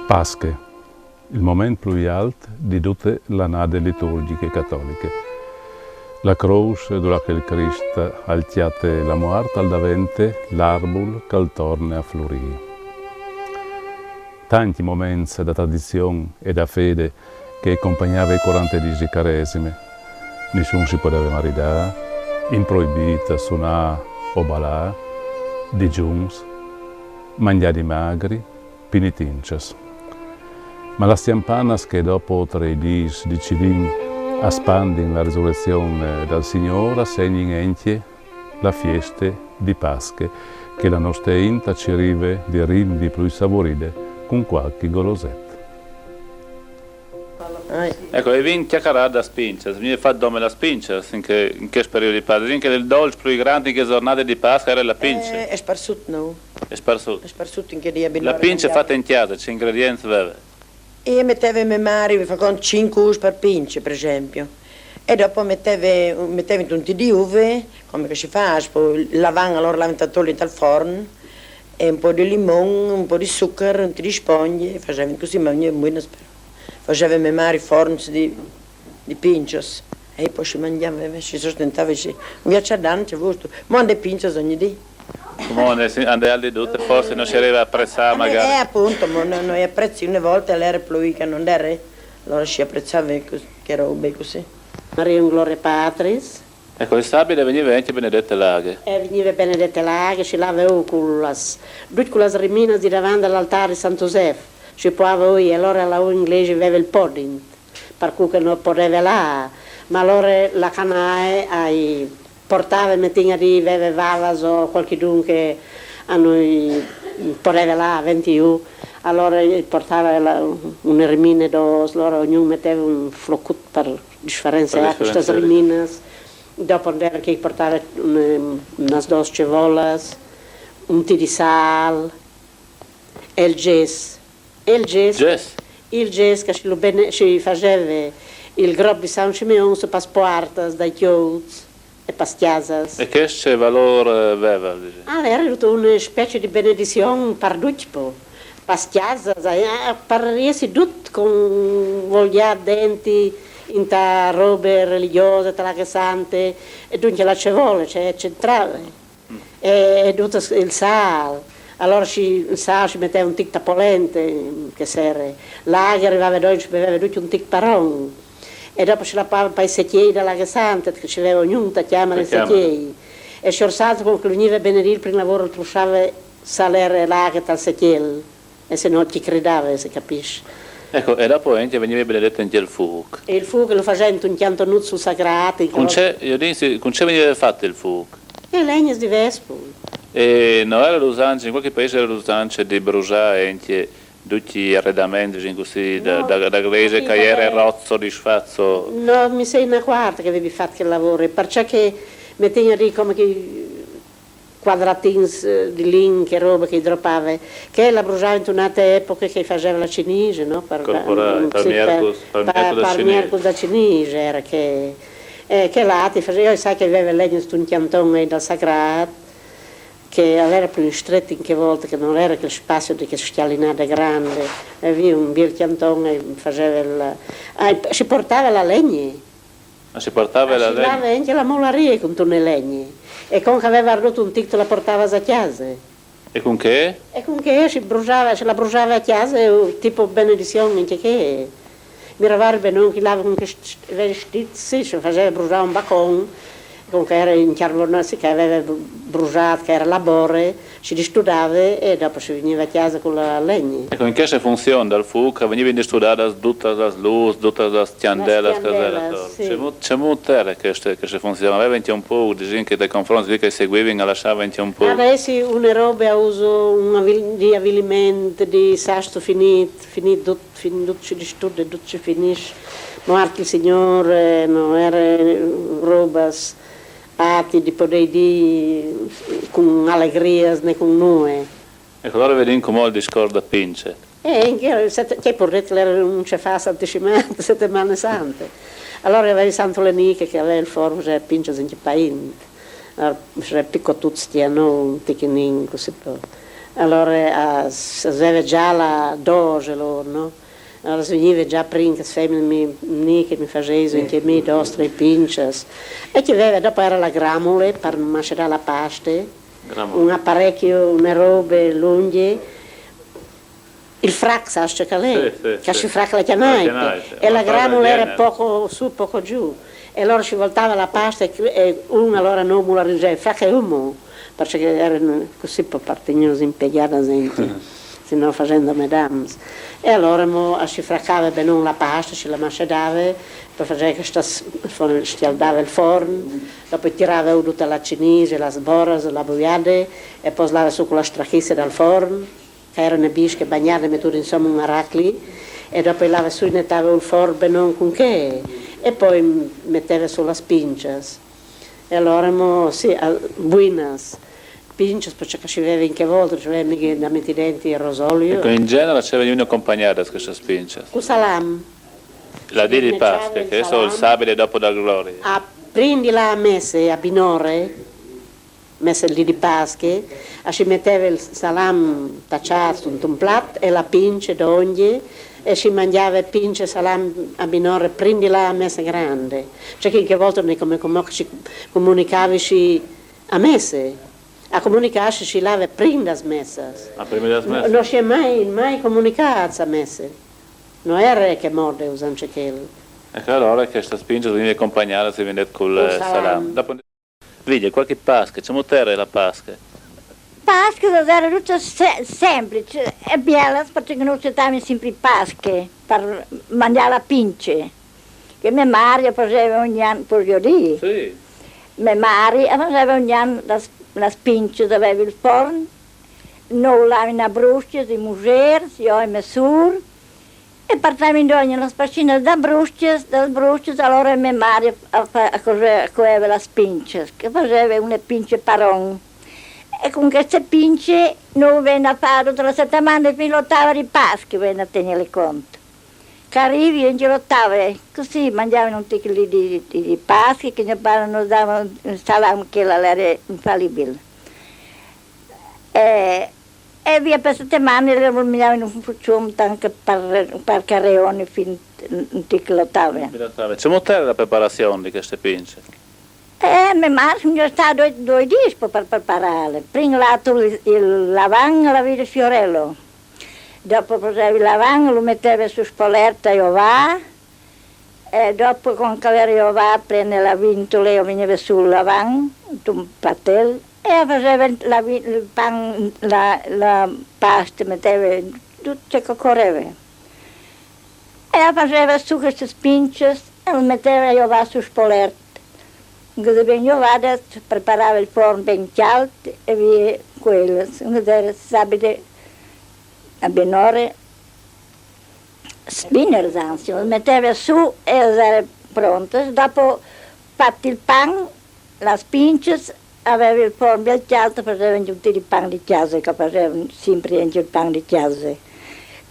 Pasche, il momento più alto di tutte le annate liturgiche cattoliche. La croce dove il Cristo altiate la morte al davente, l'arbol che torna a florire. Tanti momenti da tradizione e da fede che accompagnava i 40 caresime. Nessuno si poteva maritare, improibita suonare o ballare, digiuns, mangiati magri, penitences. Ma la stiampanas che dopo 3 giorni di Cilin espandin la risurrezione del Signore segnin anche la festa di Pasche che la nostra inta ci arriva di rindi più saporite con qualche golosetta. Ecco, e vin chiacchierare da spince, mi fa dome la spince, in che periodo di Pasqua, che del dolce più grande che giornate di Pasqua era la pince. È sparsut, no? È sparsut. È sparsut in che dia La pince è fatta in chiesa, c'è ingredienti vere. Io mettevo in mare, mi fa con 5 us per pince, per esempio. E dopo mettevo un tè di uve, come si fa, poi lavano allora l'aventatore dal forno, e un po' di limone, un po' di zucchero, un tè di spoglie, e facevo così, ma non è buono, spero. Facevo in mare forni di pinchos, e poi si mangiava, si sostentava, un viaggio d'anno, giusto, ma dei pinchos ogni giorno. Come andare di tutte, forse non si arriva a apprezzare magari. Appunto, ma noi apprezzi una volta l'era plui che non era, allora si apprezzava che era così. Maria in Gloria Patris. Ecco, il sabato veniva anche Benedetta Laghe. Veniva Benedetta Laghe, si lavava con le rimine di davanti all'altare di San Giuseppe. Si può e allora la inglese aveva il pudding, per cui non poteva là, ma allora la canae portava mettina di aveva valas o qualche dunque a noi poteva là 21, allora portava una rimine dos, allora ognuno metteva un floccut per differenziare queste rimine, dopo era che portava unas 2 cevolas, un tè di sal, e il gess. Il gess che si faceva il grob di San Simeone per le porte dai chiodi e per le chiese. E che c'è valore aveva? Era una specie di benedizione per tutti, per le chiese, per riessi tutti con voglia denti, in ta robe religiose, tra le sante, e dunque la ci vuole, cioè centrale, e tutto il sale. Allora il sale si metteva un tic tapolente, che serve. L'aria arrivava da noi, ci beveva tutto un tic paron. E dopo si lavava per i secchiei della Santa, che ci aveva ognuno, che chiamava i secchiei. E si orsato con che veniva a benedire, per il lavoro lasciava salire l'aria dal secchiel. E se no ti credava, si capisce. Ecco, e dopo anche veniva benedetto anche il fuoco. E il fuoco lo faceva un chianto nuzzo sagrato. Con c'è veniva fatto il fuoco? E legna di vespo. E non era l'usanza, in qualche paese era l'usanza di bruciare anche tutti gli arredamenti così, da chiesa che era il rozzo di sfazzo. No, mi sei una quarta che avevi fatto il lavoro, perciò che metteva lì come che quadratini di lin, che roba che droppava, che la bruciava in un'altra epoca che faceva la cinese, no? Per Mirko da cinese era che là ti faceva, io sai che aveva legno su un chiantone dal sagrato, che era più stretto in che volta, che non era quel spazio di che schialinata grande, aveva un bel chiantone e faceva si portava la legna. Ma si portava la legna? Si portava anche la molaria con tutte le legne, e con che aveva rotto un ticto la portava a casa. E con che? E con che se la bruciava a casa, tipo benedizione, che mi ravava non che lava con che vestiti, si faceva bruciare un bacon, con che era in carbonazzi che aveva bruciato, che era labore, si studiava e dopo si veniva a casa con la legna. Ecco, in che funziona dal fuoco? Veniva studiata tutte le luci, tutte le stiandelle, sì. C'è molto che funziona, aveva anche un po' di che dai confronti che seguivano, lasciava anche un po'. Adesso una roba a uso di avvilimento, di sasto finito tutto di studio, tutto si finisce. Morto il Signore, non era roba atti di poter dire con allegria né con noi. Ecco, allora vediamo come il discorso da pince. Che porrete non ci fa santissimamente, settimane sante. Allora aveva il Santo Leniche che aveva il forno, c'era pince in paese. Allora c'era picco tutti stiano, un ticchinin, così poi. allora aveva già la dose loro, no? Allora veniva già prima che che mi faceva anche me nostre pince e che aveva dopo era la gramole per macerare la pasta, un apparecchio, una roba lunghe, il frac sa che lei, che si frac la chiamai e la gramola era poco su poco giù e allora ci voltava la pasta e uno allora non la riseva, frac è uomo perché erano così per partignosi impiegati gente. No, facendo medams. E allora si fraccava bene la pasta, si la macedava, poi faceva che stialdava il forno, dopo tirava tutta la cinese, la sborra, la buiade e poi slava su con la strachissa dal forno, che erano bische bagnate, metteva insomma un aracli e dopo lava su e metteva il forno bene con che e poi metteva sulle spinces. E allora sì, buinas. Pinches, perché ci aveva anche volte, cioè mica da metti denti il rosolio. Ecco, in genere ci venivano accompagnate queste spince. Con salam. La di Pasqua, che è il sabato dopo la gloria. A prendi la messe a Binore, messa lì di Pasqua, ci metteva il salam tacciato in un piatto e la pince d'ogni e si mangiava pince salam a Binore, prendi la messa grande. Cioè che anche volte come ci comunicavi a messe. A comunicarsi si lava prima delle messe. Prima delle messe? Non si è mai comunicato a messe. Non era che morde usano quello. Ecco allora che questa spinge viene accompagnata si viene col salam. Dopo vedi qualche Pasqua, c'è motere la Pasqua. Pasqua era tutto semplice e bella perché non si stava sempre Pasqua per mangiare la pince. Che mia Maria faceva ogni anno, per io dire. Sì. Mia Maria faceva ogni anno la spince dove aveva il forno, noi lavavamo a brusche, di museo, io e mia sorella, e partivamo ogni la spacina da brusche, allora mia madre faceva la spince, che faceva una pince paron. E con queste pince noi veniamo a fare tutta la settimana fino all'ottava di Pasqua, veniamo a tenere conto. Che arrivi e l'ottava, così mangiavano un ticchio di Pasqua, che nos davano un salam che era infallibile. E via per settimane le mangiavano un fucium anche per carreoni fino un ticchio l'ottava. C'è motere la preparazione di queste pince? Mia madre mi è stato due giorni per prepararle. Prima il lavang la vide fiorello. Dopo facevi il lavang, lo mettevi su spolerta e ovà, e dopo con che ovà prende la vintola e veniva sul lavang, un pattel, e faceva la pasta, metteva tutto ciò che correva. E faceva su queste spince e lo metteva e ovà su spolerta. Quando veniva ovà, preparava il forno ben caldo e via quello. Quando sabato a Binore, spinner anzi, lo metteva su e era pronto. Dopo fatti il pan, la spince, aveva il forno ben caldo, facevano tutti i pan di casa, che facevano sempre il pan di casa,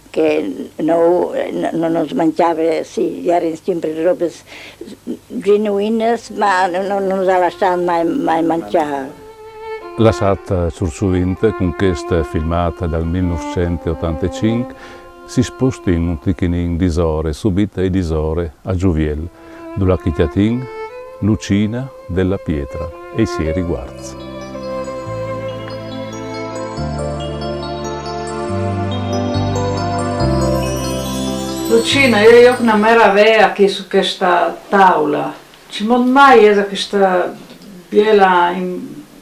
che non si mangiava, sì, erano sempre robe genuine, ma non si lasciavano mai mangiare. Lasciata sursuvinte con questa filmata dal 1985, si sposta in un ticchinin disore, subita e disore a Giuviel, dalla Chiatin, Lucina della Pietra e i Sieri Guarz. Lucina, io ho una meraviglia qui su questa tavola. Ci non mai è questa biela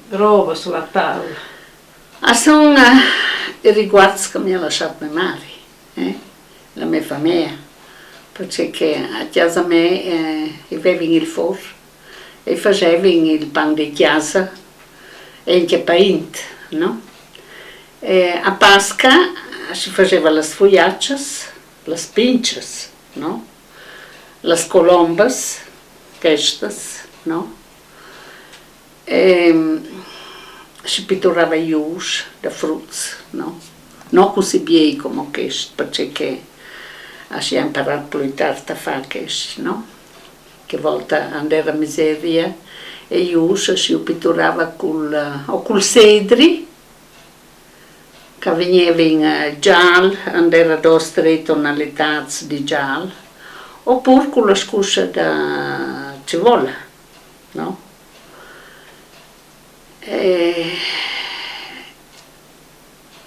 roba sulla tavola. Sono i riguardi che mi ha lasciato mia madre, la mia famiglia, perché a casa mia avevano il forno e facevano il pan di casa e anche paint, no? A Pasqua si faceva le sfogliacce, le pinches, no? Le colombas, queste, no? Si pitturava ius da frutti, no? Non così bene come questo, perché si è imparato più tardi a fare questo, no? Che volta andava a miseria e ius si pitturava col cedri che veniva in giallo, era due tre tonalità di giallo, oppure con la scuscia da cipolla, no?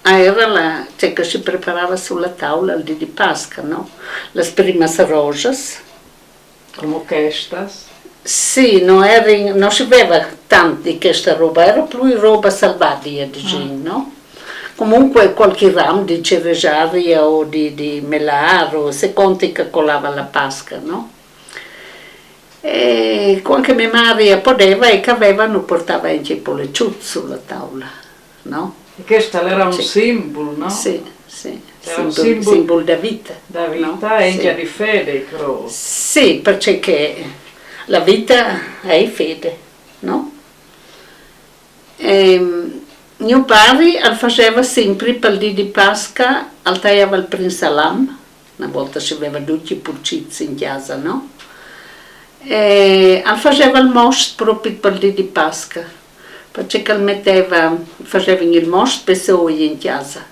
Era cioè che si preparava sulla tavola il dì di Pasqua, no? Le prime rosas. Come questas? Sì, non si aveva tanto di questa roba, era più roba salvadia, diciamo, no? Comunque qualche ramo di ceresaria o di melaro, se conti che colava la Pasqua, no? E qualche mia Maria poteva e che avevano portava anche i pollicciuti sulla tavola, no? E questo era un simbolo, no? Sì, sì, Era un simbolo da vita. Da vita no? e anche Sì. di fede, credo. Sì, perché la vita è fede, no? Mio padre faceva sempre per il dì di Pasqua, tagliava il prinsalam, una volta si aveva tutti i pulcizi in casa, no? E faceva il most proprio per il dì di Pasqua, perché faceva il most per noi in casa.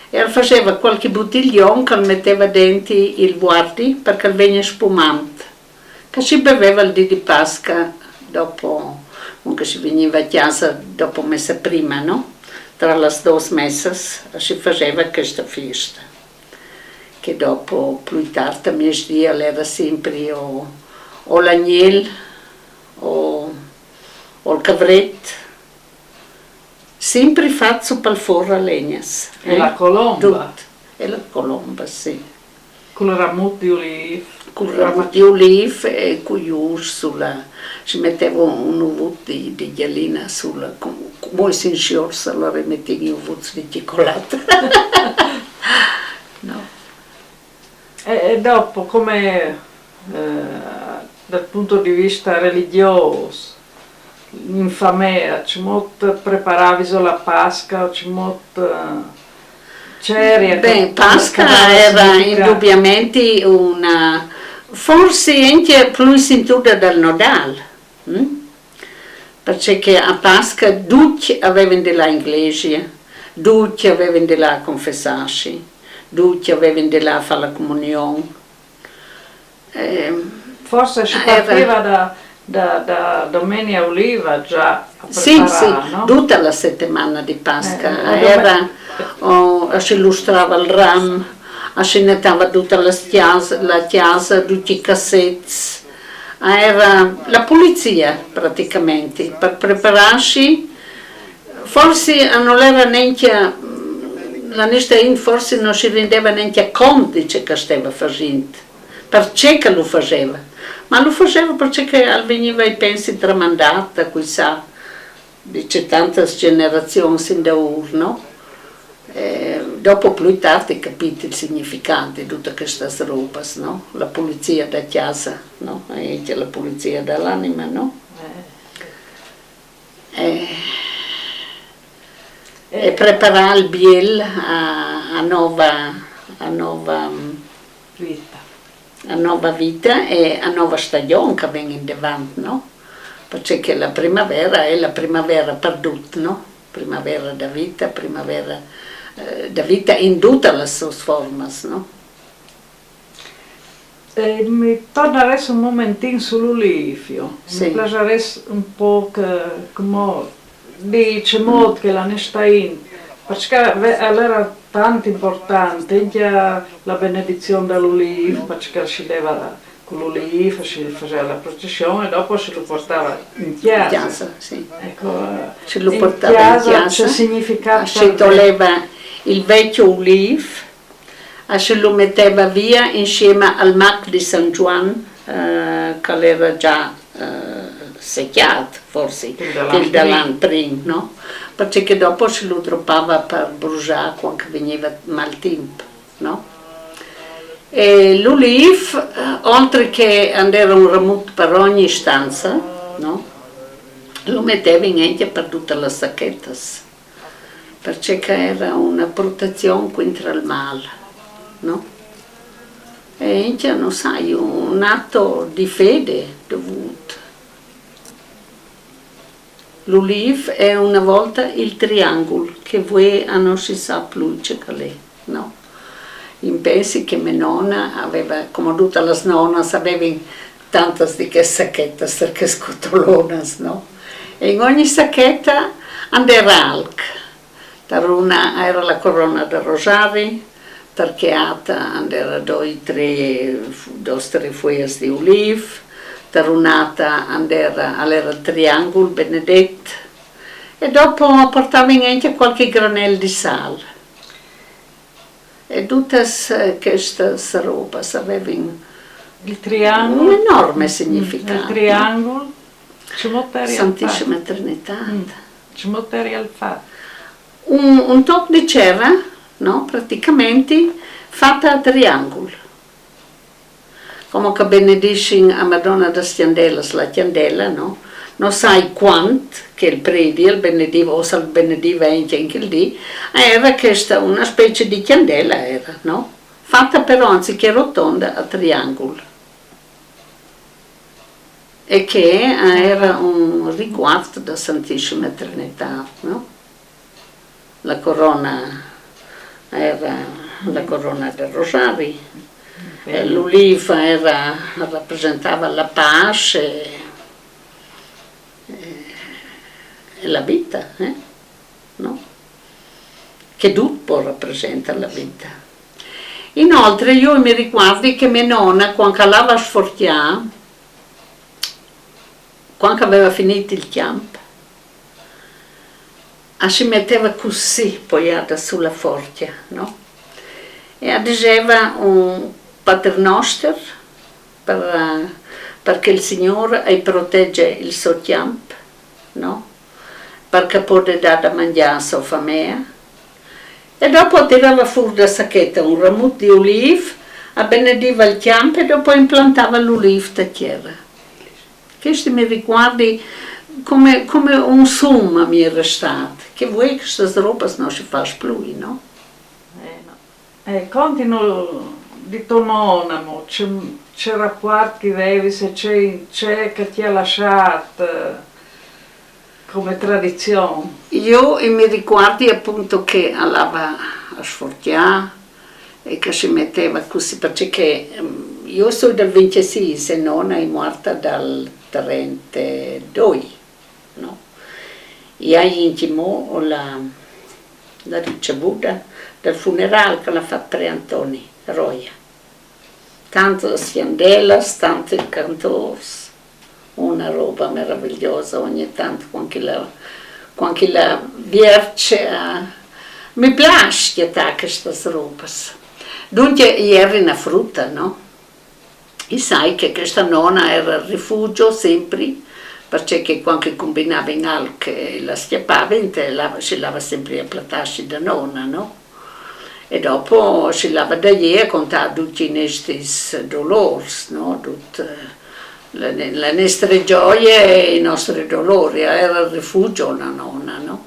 E faceva qualche bottiglione che metteva dentro il guardi perché veniva spumante, che si beveva il dì di Pasqua dopo, comunque si veniva a casa dopo messa prima, no? Tra le due messe si faceva questa festa, che dopo, più tardi, a mezzogiorno era sempre o l'agnello o il cavretto, sempre fatto per il forno a legna. E la colomba. Tutto. E la colomba, sì. Con il ramuto di olive. Con il ramuto di olive e con gli sulla... Si metteva un uvuto di ghialina sulla... Come si insciorsa, allora mettevi un uvuto di cioccolato. No. E dopo, come dal punto di vista religioso, in famiglia, ci preparavi la Pasqua, c'era? Beh, Pasqua era indubbiamente una... forse anche più sentita dal Nodal, perché a Pasqua tutti avevano dell'inglese, tutti avevano della confessarsi, tutti avevano della fare la comunione. Forse si partiva da Domenica Oliva già a preparare, sì, no? tutta la settimana di Pasqua, si illustrava il ram, si nettava tutta la chiesa, tutti i cassetti, era la pulizia praticamente, per prepararsi, forse non era neanche, forse non si rendeva neanche conto di ciò che stava facendo, perché che lo faceva. Ma lo faceva perché veniva i pensi tramandata, chissà, di tante generazioni in da urno. Dopo più tardi capite il significato di tutte queste robe, no? La pulizia da casa, no? E anche la pulizia dell'anima, no? E preparare il biel a nuova vita e a nuova stagione che viene davanti, no? Perché la primavera è la primavera per tutti, no? Primavera da vita in tutte le sue forme, no? Mi torna adesso un momentino sull'olivio. Sì. Mi piacerebbe un po' come dice molto che la nestain, perché era tanto importante anche la benedizione dell'olivo, perché si leva con l'olivo, si faceva la processione e dopo si lo portava in chiesa. Sì. Ecco, Si lo portava in chiesa, c'è significato. si toglieva il vecchio olivo, si lo metteva via insieme al mac di San Juan, che era già secchiato, forse, il dall'anno prima, no? Perché dopo si lo droppava per bruciare quando veniva maltempo, no? E l'olivo, oltre che andare un ramuto per ogni stanza, no? Lo metteva anche per tutte le sacchette, perché era una protezione contro il male, no? E anche, non sai, un atto di fede dovuto. L'ulivo è una volta il triangolo, che voi non si sa più che è, no? In pensi che mia nonna aveva, come tutte le nonne, avevano tante di che sacchette, perché scotolone, no? E in ogni sacchetta andava alc. Una era la corona del rosario, perché andava due o tre foglie di ulivo, un'altra era il triangolo benedetto e dopo portavano anche qualche granello di sale. E tutte queste robe avevano il triangolo, un enorme significato. Il triangolo, ci metterai Santissima Trinità. Ci metterai al fatto. Un tocco di cera, no? Praticamente fatta a triangolo. Come che benedisci a Madonna da Stiandella, la Tiandella, no? Non sai quanto, che il predi, il benediva, o se il benediva anche il dì, era questa una specie di candela, era, no? Fatta però anziché rotonda a triangolo. E che era un riguardo da Santissima Trinità, no? La corona era la corona del Rosario. L'ulivo rappresentava la pace e la vita, no? Che tutto rappresenta la vita. Inoltre io mi ricordo che mia nonna, quando andava a sforziare, quando aveva finito il campo, si metteva così poggiata sulla forchia, no? E diceva un paternoster perché il Signore protegge il suo campo, no? Perché può dare da mangiare a sua famiglia. E dopo tirava fuori da sacchetta un ramo di ulivo, benediva il campo e dopo implantava l'ulivo da chiesa. Questo mi ricordi come un summa mi era stato, che voi queste robe non si fa più, no? Continuo di tua nonna, c'è rapporto che avevi, se c'è che ti ha lasciato come tradizione? Io mi ricordo appunto che andava a sforziare e che si metteva così, perché io sono del 26 e nonna è morta dal 32, no? E intimo la ricevuta del funerale che l'ha fatto Pre Antoni Roia. Tante stiandelle, tanti cantori, una roba meravigliosa ogni tanto, quando la Verce mi piace queste robe. Dunque ieri una frutta, no? E sai che questa nonna era il rifugio sempre, perché quando combinava in alc e la schiappava, si lava sempre a platarsi da nonna, no? E dopo si lava da lì e contava tutti i nostri dolori, no? Tutte le nostre gioie e i nostri dolori, era il rifugio la nonna, no?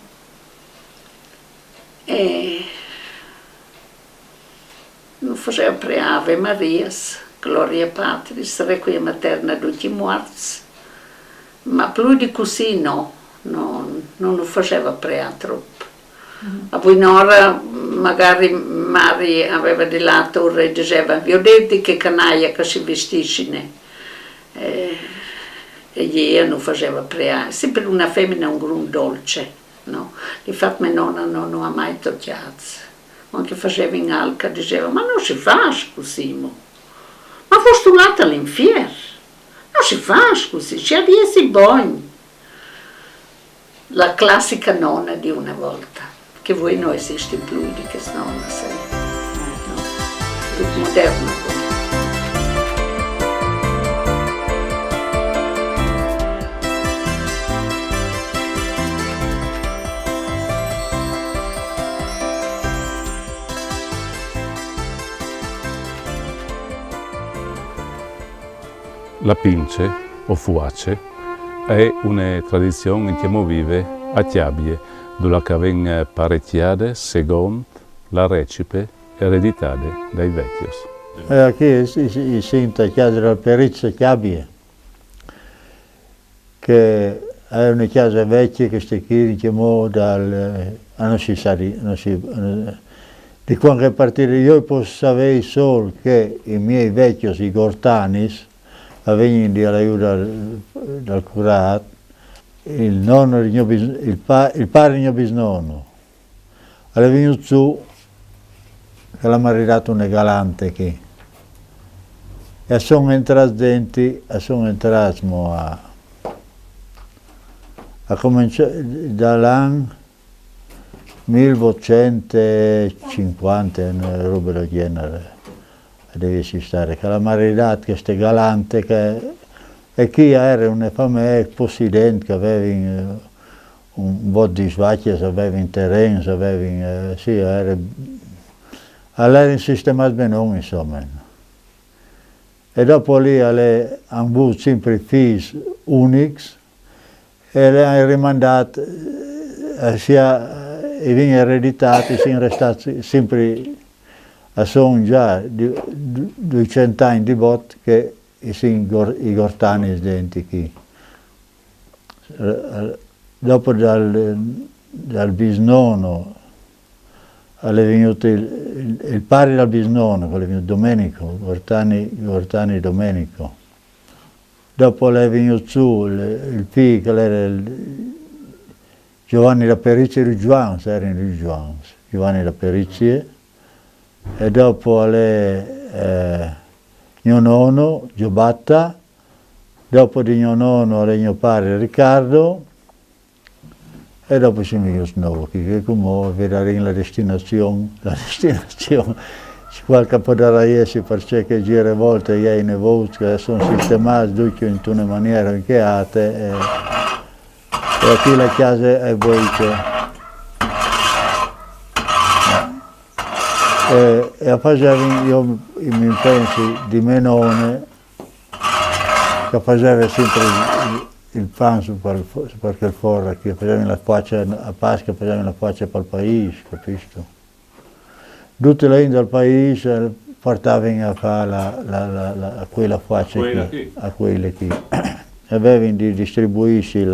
E non faceva pre Ave Marias, Gloria Patris, Requiem Aeterna tutti i morti, ma più di così no, non lo faceva pre troppo. A Buonora magari Mari aveva di lato e diceva, vi ho detto che canaglia che si vestisce, e lei non faceva pre, sempre una femmina un grun dolce, no? Infatti mia nonna non ha mai toccato, anche faceva in alca, diceva, ma non si fa così, ma postulata all'inferno, non si fa così, ci avviesi buoni. La classica nonna di una volta. Che voi non esiste più di che nonna sei, no? Tutto moderno. La pince o fuace è una tradizione che vive a Chiabie, dove che viene parecchiata secondo la recipe ereditata dai vecchios. Qui si sente chiedere al Perizio Chiabie che è una casa vecchia che sta qui, chiamò non si sa di quando è partito. Io posso sapere solo che i miei vecchi, i gortanis, vengono all'aiuto dal curato, il padre di mio bisnonno, è venuto su, che l'ha maritato una galante qui. E sono entrato dentro, a cominciare dall'anno 1850, una roba del genere, deve stare, che la maritato queste galante, e chi era una famiglia possidente che aveva un po' di svacchia, aveva in terreno, sì, era in sistema benone, insomma. E dopo lì hanno avuto sempre figli unici e le hanno rimandati, e vengono ereditati, sono restati sempre a son già 200 anni di bot che sono i gortani identici. Dopo dal bisnonno è venuto il padre del bisnonno, quello è venuto Domenico, Gortani Domenico. Dopo è venuto su il figlio, che era Giovanni da Perizia di Giuans, Giovanni da Perizia, e dopo mio nonno, Giobatta, dopo di mio nonno è mio padre Riccardo, e dopo ci sono nuovo, che come vedere la destinazione, qualche po' da raiesi perché gira volte e ne voci che sono sistemati tutti in una maniera inchiate, e qui la casa è boica. E facevo io mi pensi di menone, che faceva sempre il pranzo perché il forno, che facevano la faccia a Pasqua, facevano la faccia per il paese, capisci? Tutte le del paese portavano a fare quella faccia a quelle qui. Avevano di distribuirsi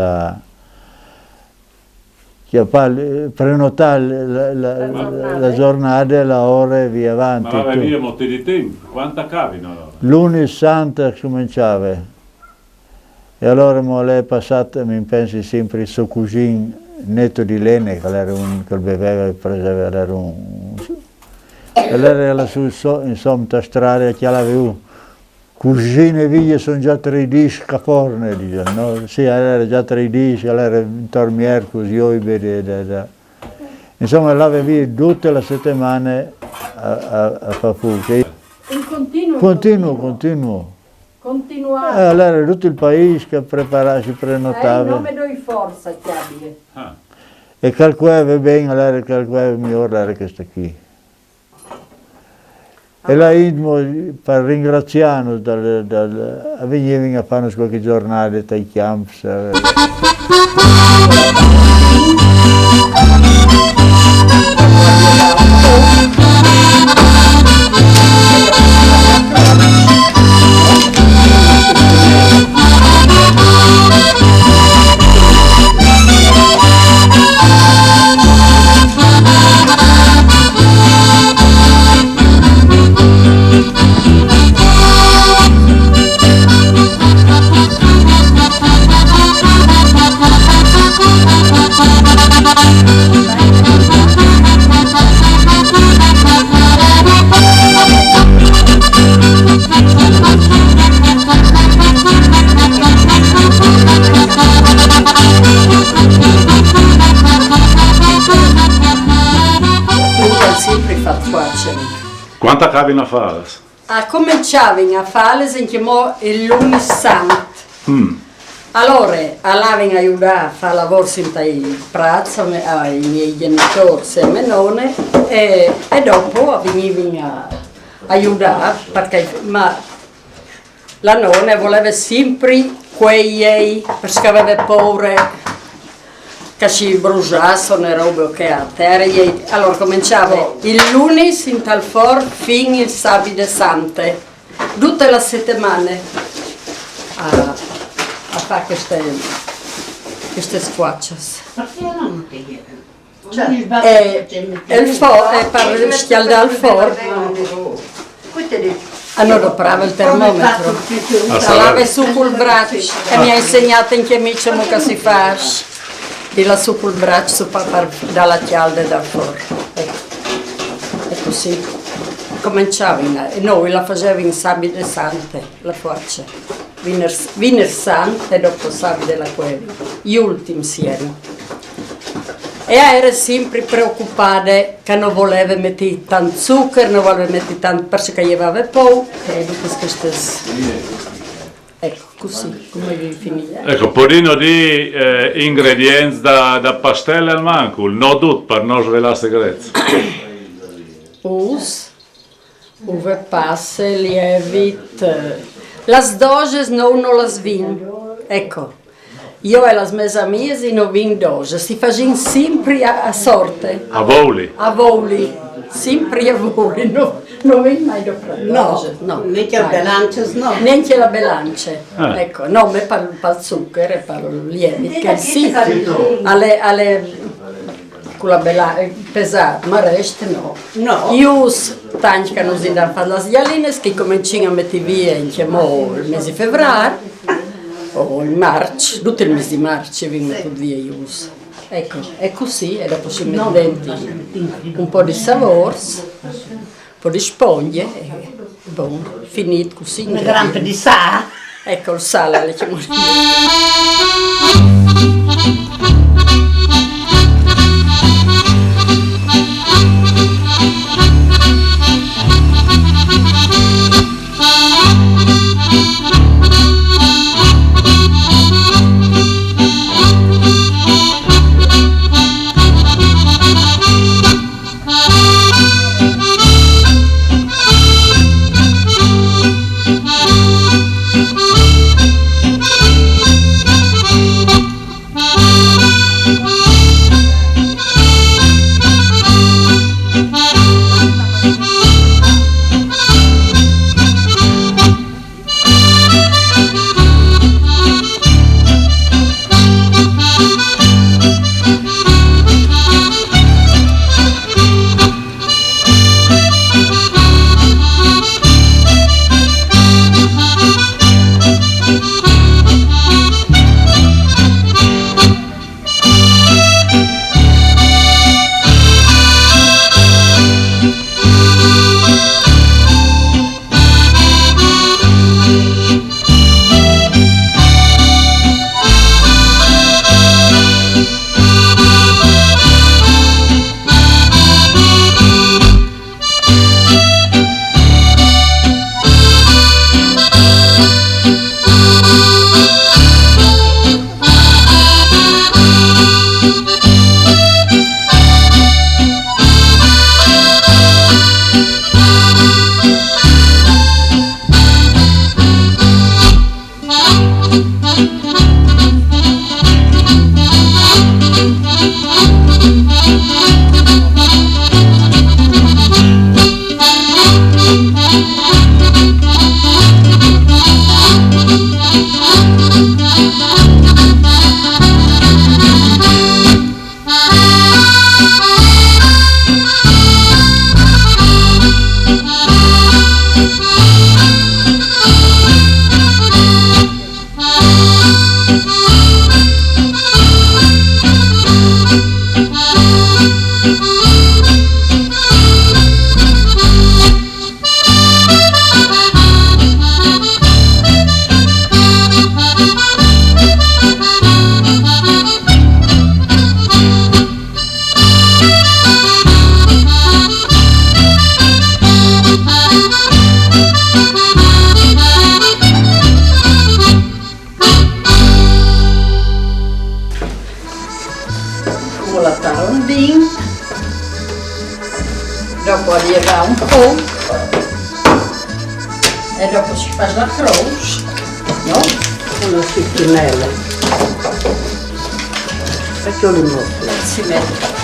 prenotare la giornata e la ora e via avanti. Ma aveva molto di tempo, quanta cavino allora? Lunedì Santa cominciava. E allora lei è passata, mi pensi sempre, il suo cugino netto di Lene, che beveva e prendeva, era e lei era insomma strada che l'aveva. Cugine e figlie sono già 13 caforne, dicono, no? Sì, era già 13, era intorno così, io insomma, l'aveva tutte le settimane a fare fuoco. Continuo. Continuare. Allora tutto il paese che si prenotava. In nome di forza, chiabile. E calcolava bene, allora calcolava migliore era questa qui. E la idmo per ringraziarnos, venivano a fare qualche giornata dai camps. Quanta cavino a fare? Cominciavano a fare, si chiamò il lunedì santo. Allora, andavano a aiutare a fare lavoro in prazzo ai miei genitori e a mia nonna e dopo venivano a aiutare perché la nonna voleva sempre quei perché aveva paura che si bruciassero le robe che a terra. Allora cominciava il lunedì in tal for fino il sabato santo, tutte le settimane a fare queste squaccias. E il forno, per scaldare il forno, hanno doprato il termometro. Lava su col braccio e mi ha insegnato in che amici come si fa. E la su col braccio dalla chialda e dal forno. E così cominciava. E noi la facevamo in Sabide Sante, la faccia. Viner Sante e dopo Sabide la Cuevi. Gli ultimi si erano. E era sempre preoccupata che non voleva mettere tanto zucchero, non voleva mettere tanto perché gli aveva poco. E dopo queste... Ecco, così, come vi finire. Ecco, un pochino di ingredienti da pastelle al mancul, non tutto per non svelare segreti. Uve passe, lievit, las doges non las vin. Ecco. Io e le mie amiche non vin doge, si facevano sempre a sorte. A voli? A voli, sempre a voli, non vin mai dopo doge. No, neanche la bilancia, no. Neanche la bilancia, ecco, no, ma per il zucchero e per il lievito, che sì, con la bilancia pesata, ma il resto no. No. Io tanto che non si danno fare le sgaline, che cominciano a mettere via in il mese di febbraio, o in marzo, tutto il mese di marzo vengono tutti via io. Ecco, è così, e dopo si mette dentro un po' di sapore, un po' di spoglie, e buon, finito così. Una grampa di sale. Ecco il sale, le chiamo. Dopo arriva un po' e dopo si fa la croce, no? Una spinella. Faccio l'immoto. Si mette.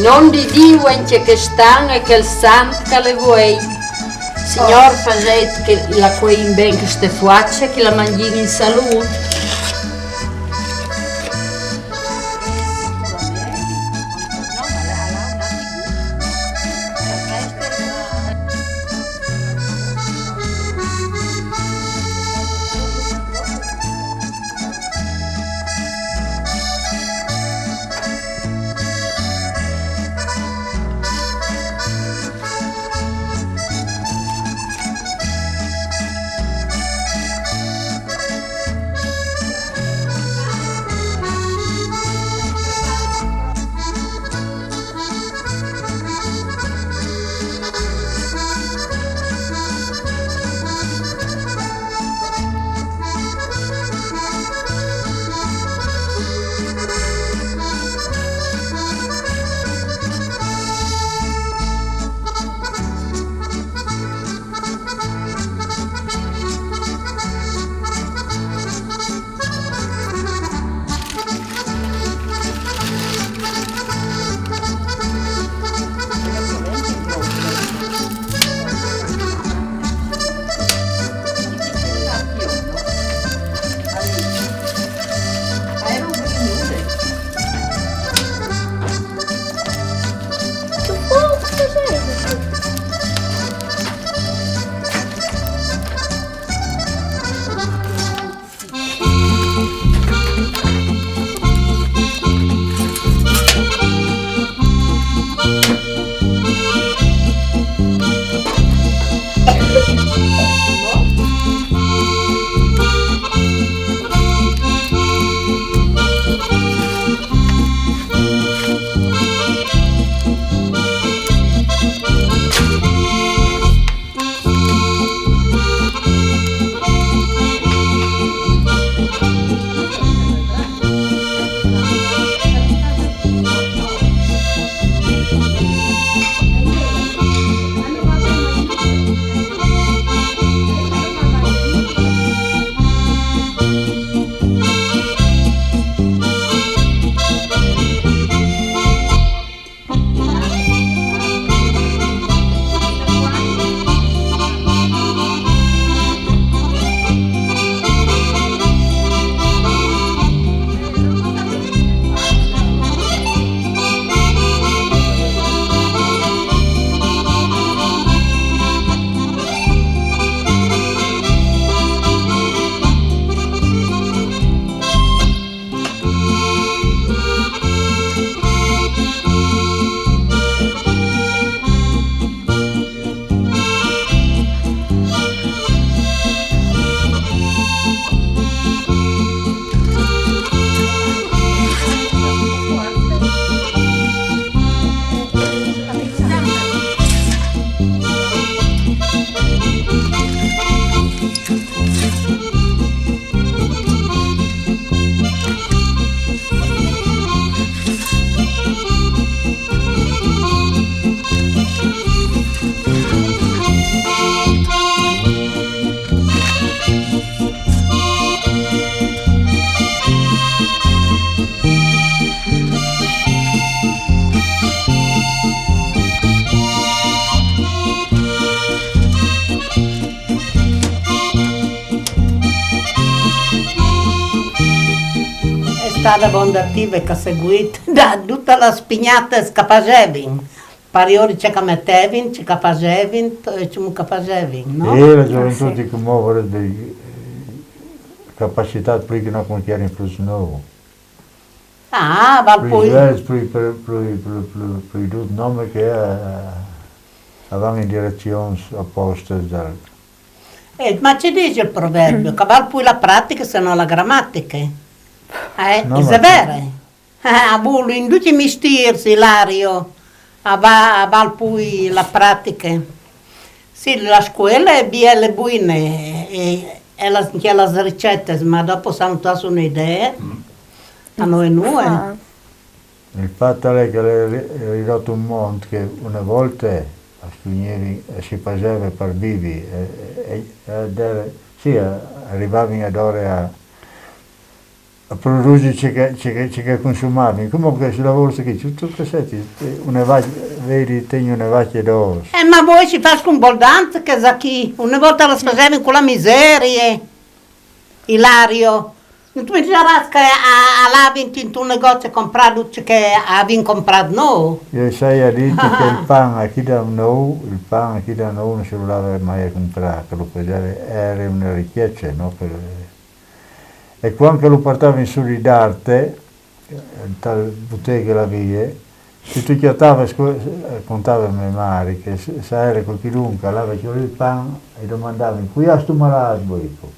Non di Dio anche che stanno e che il santo che le vuoi. Signor, facete che la quei in ben che ste facce, che la mangi in salute. stata bondativa che ha seguito da tutta la spignata che facevano. Pariori c'è che mettevano, c'è che facevano, e c'è che facevano, no? E la gioventù di muovere di capacità perché non contiene più nuovo. Ah, ma poi... Per il nome che avevamo in direzione opposta. Ma ci dice il proverbio, che vale poi la pratica se non la grammatica. No, è vero. A bullo, in tutti i mestieri, Ilario, vale poi la pratica. Sì, la scuola è bella e buona, e c'è le ricette, ma dopo sono dato un'idea. A noi non. Il fatto è che è ridotto un mondo che una volta si faceva per vivi, sì, arrivavano ad ore produce che consumavi. Comunque sulla borsa che tutto che senti, vedi, tengo una vacca d'oro. Ma voi si fa scombordante che sa chi? Una volta la facevi con la miseria, Ilario. Non tu mi dirai che avevi in un negozio comprato che avevi comprato no? Io sai a dire che il pane a chi da noi non se lo aveva mai comprato, lo era una ricchezza, no? E quando lo portava in solidarte, tal bottega la via, se tu chiattavi, contava a mia madre che se era con chiunque aveva il pane e domandavi, qui hai sto malato, boico.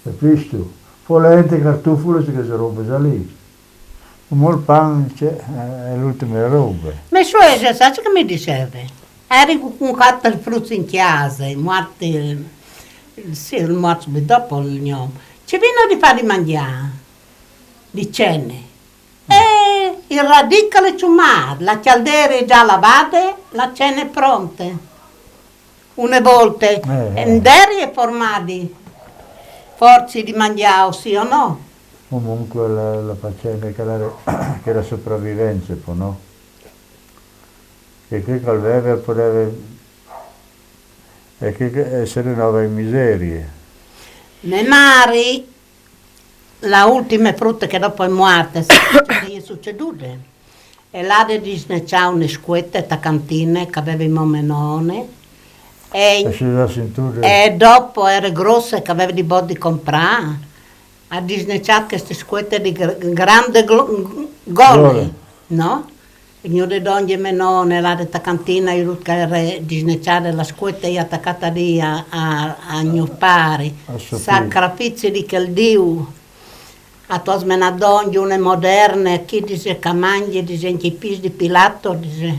Capisci tu? Poi la gente cartofolo che si roba lì. Come il pane è l'ultima roba. Ma suocera, sai che mi diceva? Eri con un catto di frutta in casa, il morto dopo il gnome. Ci vino di fare mangiare, di cene. E il radicchio è ciumato, la caldera è già lavata, la cena è pronta. Una volta, deri e formati, forzi di mangiare, sì o no? Comunque la faccenda che la sopravvivenza, no? Che qui col beve poteva essere nuove miserie. Le mari, la ultima frutta che dopo è morta, che è succeduta. E là di snecciare una scuetta da cantina che aveva il momenone. E dopo era grossa che aveva di bodi comprare. Ha disnecciato queste scuette di grande gole, no? Io di donne menone, là da cantina, io era disnecciare la scuetta e attaccata lì a mio pari. Sacrifici di quel Dio. A tua smena donne, una moderna, chi dice che mangia, dice che i pis di Pilato, dice.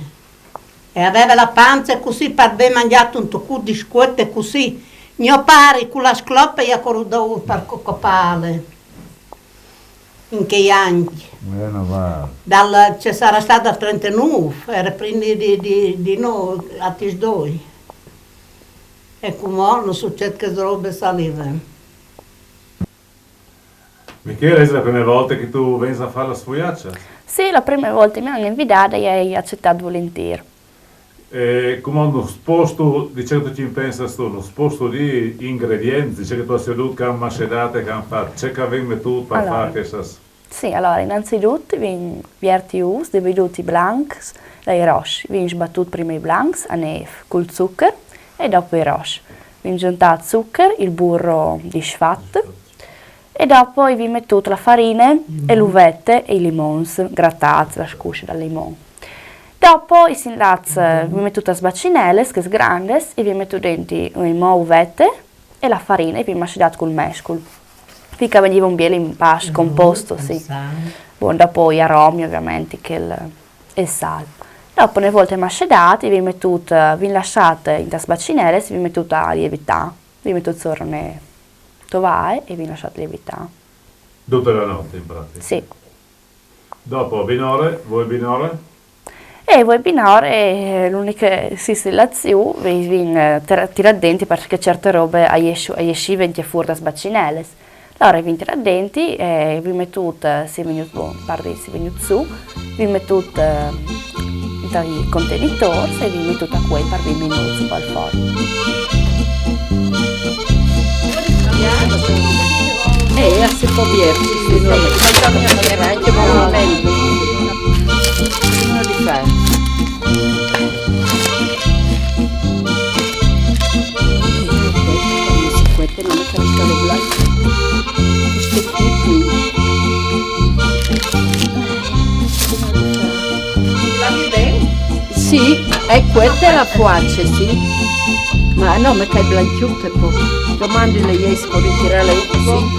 E aveva la pancia così per aver mangiato un tocco di scuette così. Mio pari con la scloppa e ha corruto per coccopale. In che anni? Ci sarà stato a 39, era prima di noi, a Tisdoi. E come non succede che robe salivano. Michele, è la prima volta che tu vieni a fare la sfogliaccia? Sì, la prima volta mi hanno invitata e hai accettato volentieri. E come uno sposto, di certo ci pensa tu, uno sposto di ingredienti, c'è che tu hai seduto, che hanno macerato, che hanno fatto, c'è che avviene tu per fare queste? Sì, allora innanzitutto viene verti us, dividuti blancs dai rossi, viene sbattuto prima i blancs a neve col zucchero e dopo i rossi. Viene giuntato zucchero, il burro di sfatto e dopo vi mettuto la farina e l'uvette e i limons grattati, la scuscia dal limone. Dopo vi mettuto a sbacinelle, che sono grandi, e vi mettuto dentro le uvette e la farina e vi masciato col mescolo. Finché veniva un bel impasto composto, sì. Buon, dopo gli aromi ovviamente, che il sale. Dopo una volta masciate, vi lasciate in sbacinelle, vi mettuto a lievitare. Vi mettuto sopra una tovaglia e vi lasciate lievitare. Tutta la notte in pratica? Sì. Dopo binore, voi binore? E voi binare l'unica distillazione vi tirare dentro perché certe robe a esci vengono fuori da sbacinelle. Allora vi tirate dentro e vi mettete, se venuto buono, se venuto su, vi mettete i contenitori e vi mettete a quei per 20 minuti al forno. Si può dirci, anche buonamente. Non li fai. Queste non è scale blanche. Sì, è questa è la faccia, sì. Ma no, ma che blanchiute poi. Domandi le ies per ritirare lei così.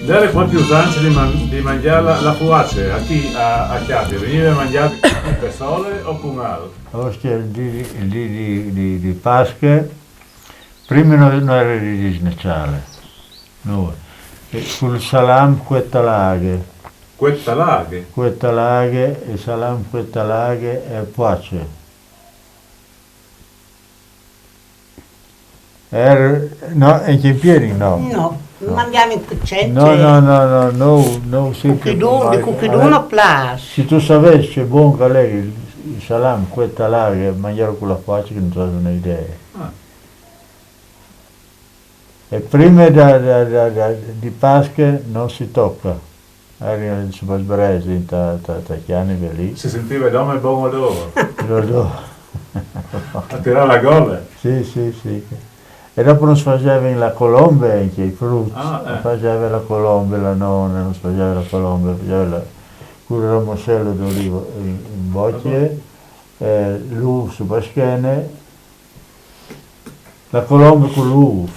Dare quanti usanze di mangiare la fuace a Chiavi? Veniva mangiato con sole o con altro? Ostia, il di Pasqua, prima non era di snecciale, no. Sul salam quettalaghe. Quettalaghe? Quettalaghe, e salam quettalaghe e fuace. No, anche in piedi no. No, mangiamo in cuccette. No, sì. Di cucchiduno place. Se tu sapessi che è buono che lei il salam, quettalaghe, mangiare con la faccia che non so un'idea. E prima di Pasqua non si tocca. Era in Sbrese, in Chiani lì. Si sentiva il nome buon odore. L'odore. A tirare la gola? Sì. E dopo non si faceva in la colombe anche i frutti. Non faceva la colombe, la nonna, non si faceva la colombe, faceva il ramosello d'olivo in bocce, l'uvo su paschene, la colombe con l'uvo.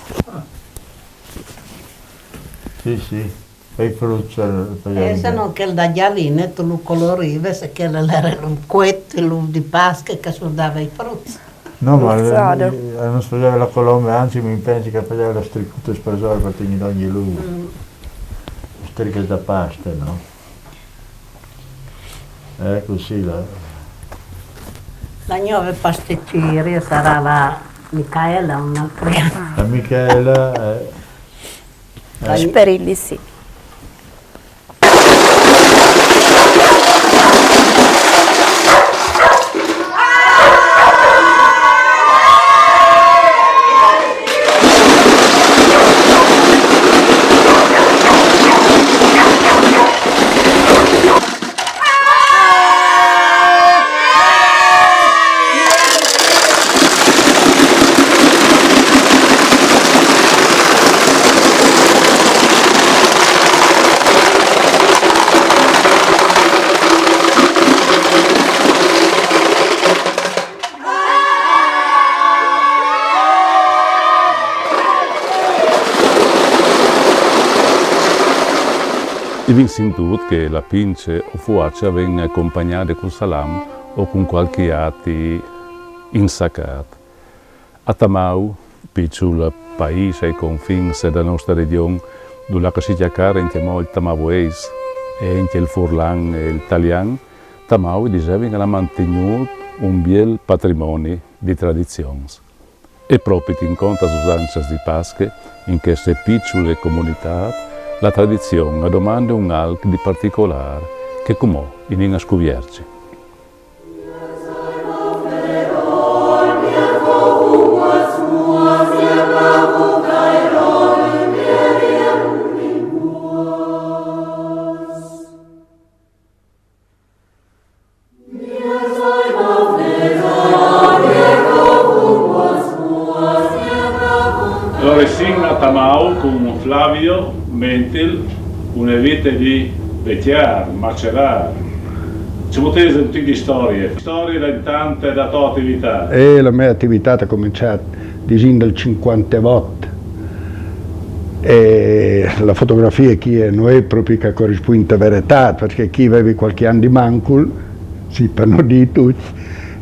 Sì, e i frutti se non che il da gialline tu lo coloriva, se che era un quetto, l'uvo di Pasqua che soldava i frutti. No, ma non si faceva la colomba, anzi mi pensi che faceva la stricuta espressore per tenere ogni lume. Stricche da pasta, no? Così la nuova pasticceria sarà la Michaela, un'altra. La Michaela Sperilli, sì. Abbiamo sentito che la pince o fuace vengono accompagnate con salam o con qualche atti insaccato. A Tamau, piccolo paese ai confini della nostra regione, dove si chiacchiera anche molto tamauese e anche il furlan e l'italiano, Tamau diceva che ha mantenuto un bel patrimonio di tradizioni. E proprio in conto alle usanze di Pasqua, in queste piccole comunità, la tradizione domanda un alc di particolare che come in una scuvierci. Allora, siamo a Tamau con Flavio Mentil, una vita di vecchiare, macerare. Ci potete sentire storie da tante da tua attività? La mia attività ha cominciato dal 58 e la fotografia che non è proprio che corrisponde alla verità, perché chi aveva qualche anno di mancul, si per non dire tutti,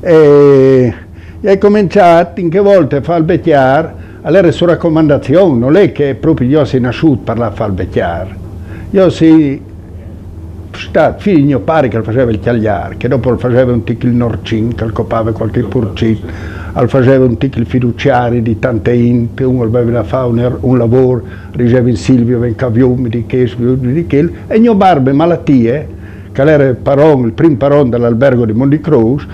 e ho cominciato in che volte a fare il vecchiare. Allora su raccomandazione, non è che proprio io sono nasciuto per fare il vecchiare. Io sono stato figlio di mio padre che faceva il cagliare, che dopo faceva un tic il norcin, che copava qualche purcino, faceva un tic il fiduciario di tante int, uno aveva fare un lavoro, riceveva in Silvio, in Caviumi, di che, e mio barbe malattie, che era il primo paron dell'albergo di Mondicruz,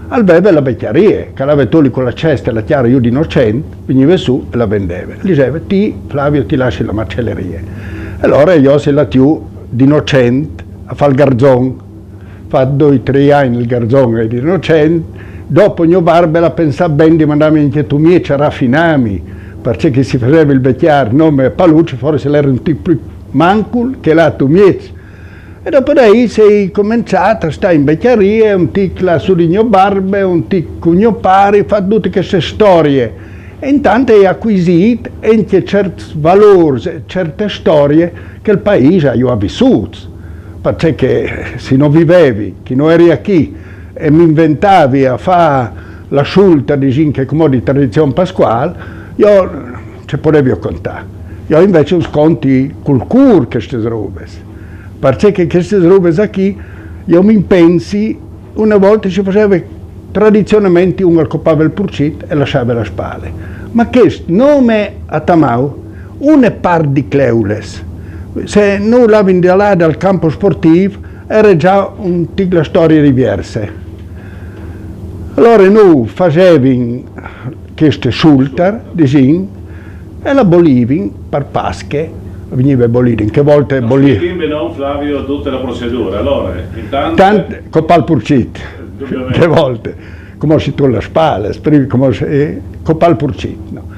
aveva la vecchiaria, che aveva tolto con la cesta e la chiara io di innocente, veniva su e la vendeva. Gli diceva, Flavio, ti lasci la macelleria. Allora io se la tiu di innocente a fare il garzon, fa 2 o 3 anni il garzon di innocente, dopo mio barbe la pensava bene di mandarmi anche tu mieci a raffinarmi, perché si faceva il vecchiare, nome Palucci, forse era un tipo più mancul che la tu mieci. E dopo lei sei cominciata a stare in vecchiaria, un tic là su di mio barbe, un tic con mio pari, fa tutte queste storie. E intanto hai acquisito anche certi valori, certe storie che il paese ha vissuto. Perché se non vivevi, che non eri qui e mi inventavi a fare la scelta di tradizione pasquale, io ci potevo contare. Io invece sconti col cuore queste robe. Perché queste robe qui, io mi pensi, una volta si faceva tradizionalmente uno accopava il purcit e lasciava le spalle. Ma questo nome a Tamau, una par di cleules. Se noi l'avevamo di là dal campo sportivo, era già un tigla storie diverse. Allora noi facevamo queste scelte, e la boliving per Pasche, veniva bolita, in che volte bolita. Quindi non Flavio tutta la procedura, allora intanto... Copal purcit, che volte, come si tu la spalla, copal purcit, no.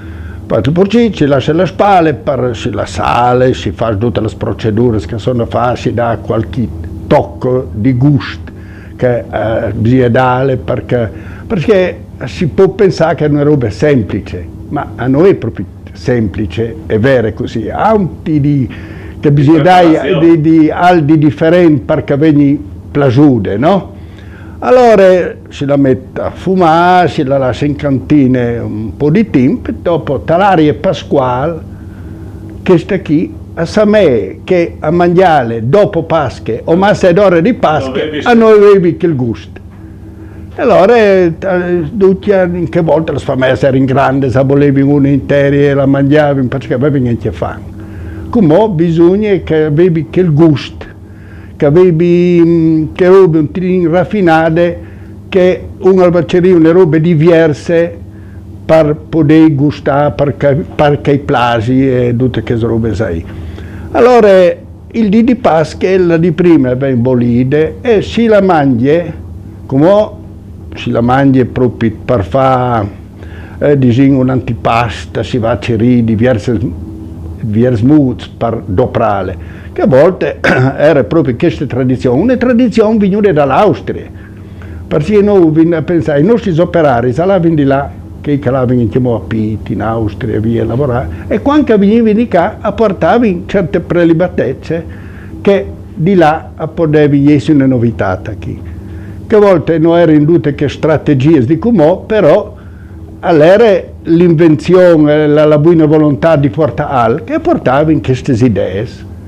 Poi il purcit si lascia le spalle, si la sale, si fa tutte le procedure che sono fatte, si dà qualche tocco di gusto che bisogna dare, perché si può pensare che è una roba semplice, ma a noi è proprio semplice e vera così, anti che bisogna dare di differenti perché vengono piaciute, no? Allora si la mette a fumare, si la lascia in cantina un po' di tempo, dopo talaria pasquale, questa qui, a me che a mangiare dopo Pasche o massa d'ore di Pasche, a noi avevi il gusto. Allora, in che volta le famiglie erano grandi, se volevi una intera e la mangiavi perché avevi niente a fare. Come bisogna che avevi quel gusto, che avevi un trin raffinate, che uno faceva le robe diverse per poter gustare, perché i plagi e tutte queste robe sai. Allora, il dì di Pasche, la di prima è ben bolide e si la mangia, come si la mangia proprio per fare un'antipasta, si va a cerire diverse modi per doprare, che a volte era proprio questa tradizione, una tradizione venuta dall'Austria, perché noi a pensare, i nostri operai salavano di là, che calavano a Pitti, in Austria, via a lavorare, e quando venivano di qua, apportavano certe prelibatezze che di là potevi essere una novità qui. Che a volte non erano tutte che strategie di come, però all'era l'invenzione, la buona volontà di portare che portava in queste idee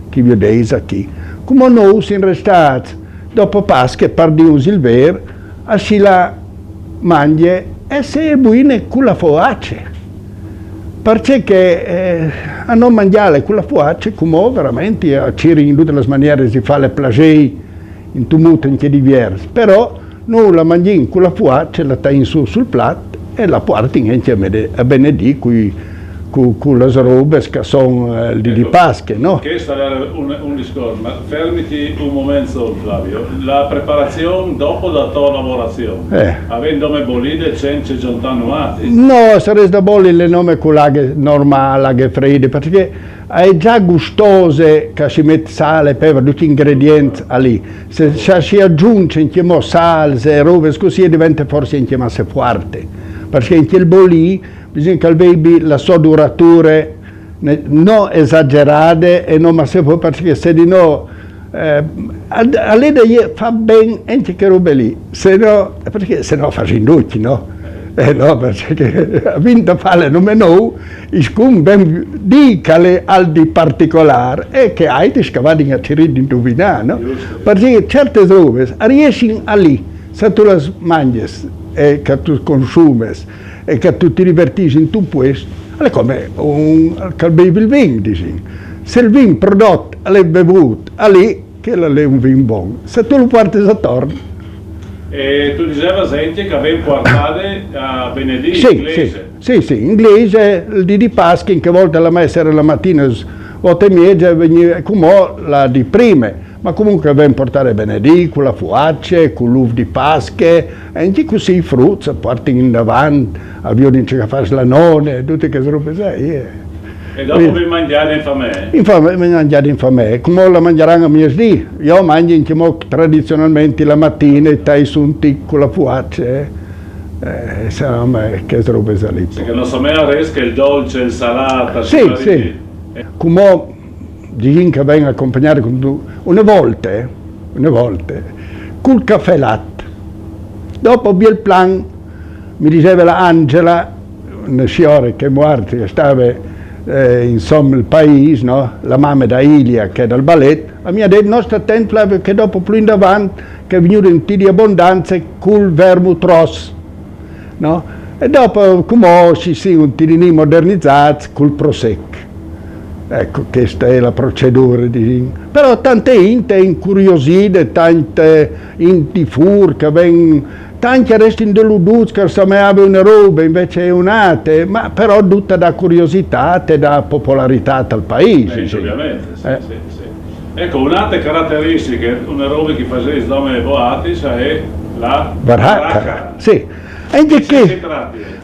che vi ho detto qui. Come noi siamo restati dopo Pasqua per Dio il vero, a si la mangia e se è buona con la foace. Perché a non mangiare con la foace, come veramente a in tutte le maniere si fa le plagei in tumulto anche diversi, però noi la mangiamo con la foace, la taiamo su sul piatto e la portiamo anche a benedì con le robe che sono di Pasqua, no? Questo era un discorso, ma fermiti un momento Flavio, la preparazione dopo la tua lavorazione, avendo me bolide senza giuntannuati? No, sarebbe da bolli le nome con l'aghe normale, l'aghe fredde, perché è già gustose che si mette sale, pepe, tutti gli ingredienti lì. Se si aggiunge in chiamo salse e robe così diventa forse in chiamasse forte, perché in quel bolì bisogna che il baby la sua duratura non esagerate e non ma se può perché se di no a lei fa bene anche che robe lì, se no perché se no fa inducci, no? No, perché ha vinto a fare nome no, scum ben dicale al di particolare e che hai ti scavati a tirare in tuvinà, no? Perché certe robe riesci a lì, se tu le mangi e che tu consumi e che tu ti divertisci in tutto questo, è come che bevi il vino, dici. Se il vino prodotto è bevuto, è lì che è un vino buono. Se tu lo porti attorno. E tu dicevi sempre che avevi portato a Benedì inglese? Sì, inglese, il di Pasqua, in che volta la messa era la mattina, 8:30, veniva come la di prima. Ma comunque abbiamo portato Benedì, con la fuaccia, con l'uva di Pasqua, e anche così i frutti, portano in davanti, abbiamo che fare la nonna, tutte queste robe sai. E dopo vi mangiate in famiglia? Vi mangiate in famiglia, come la mangeranno a mia dì. Io mangio tradizionalmente la mattina e tai su un tic con la fuaccia, Insomma, che roba lì. Perché non so mai che il dolce, il salato. Sì, sì. Come dicono che vengono accompagnati con una volta, col caffè latte. Dopo il plan, mi diceva la Angela, una signora che è morta, che stava insomma il paese, no? La mamma da Ilia che è dal ballet, mi ha detto, non sta attento Flavio, che dopo più in avanti, che è venuto un po' di abbondanza col vermouth rosso, no? E dopo come si un tirino modernizzato col prosecco. Ecco, questa è la procedura. Però tante inte incuriosite, tante inti furca, tanti restano deluduti che insomma una roba, invece è un'altra, ma però tutta da curiosità e da popolarità al paese. Sì. Ovviamente, sì. Ecco, un'altra caratteristica, una roba che fa il nome Boatis è la baracca. Sì.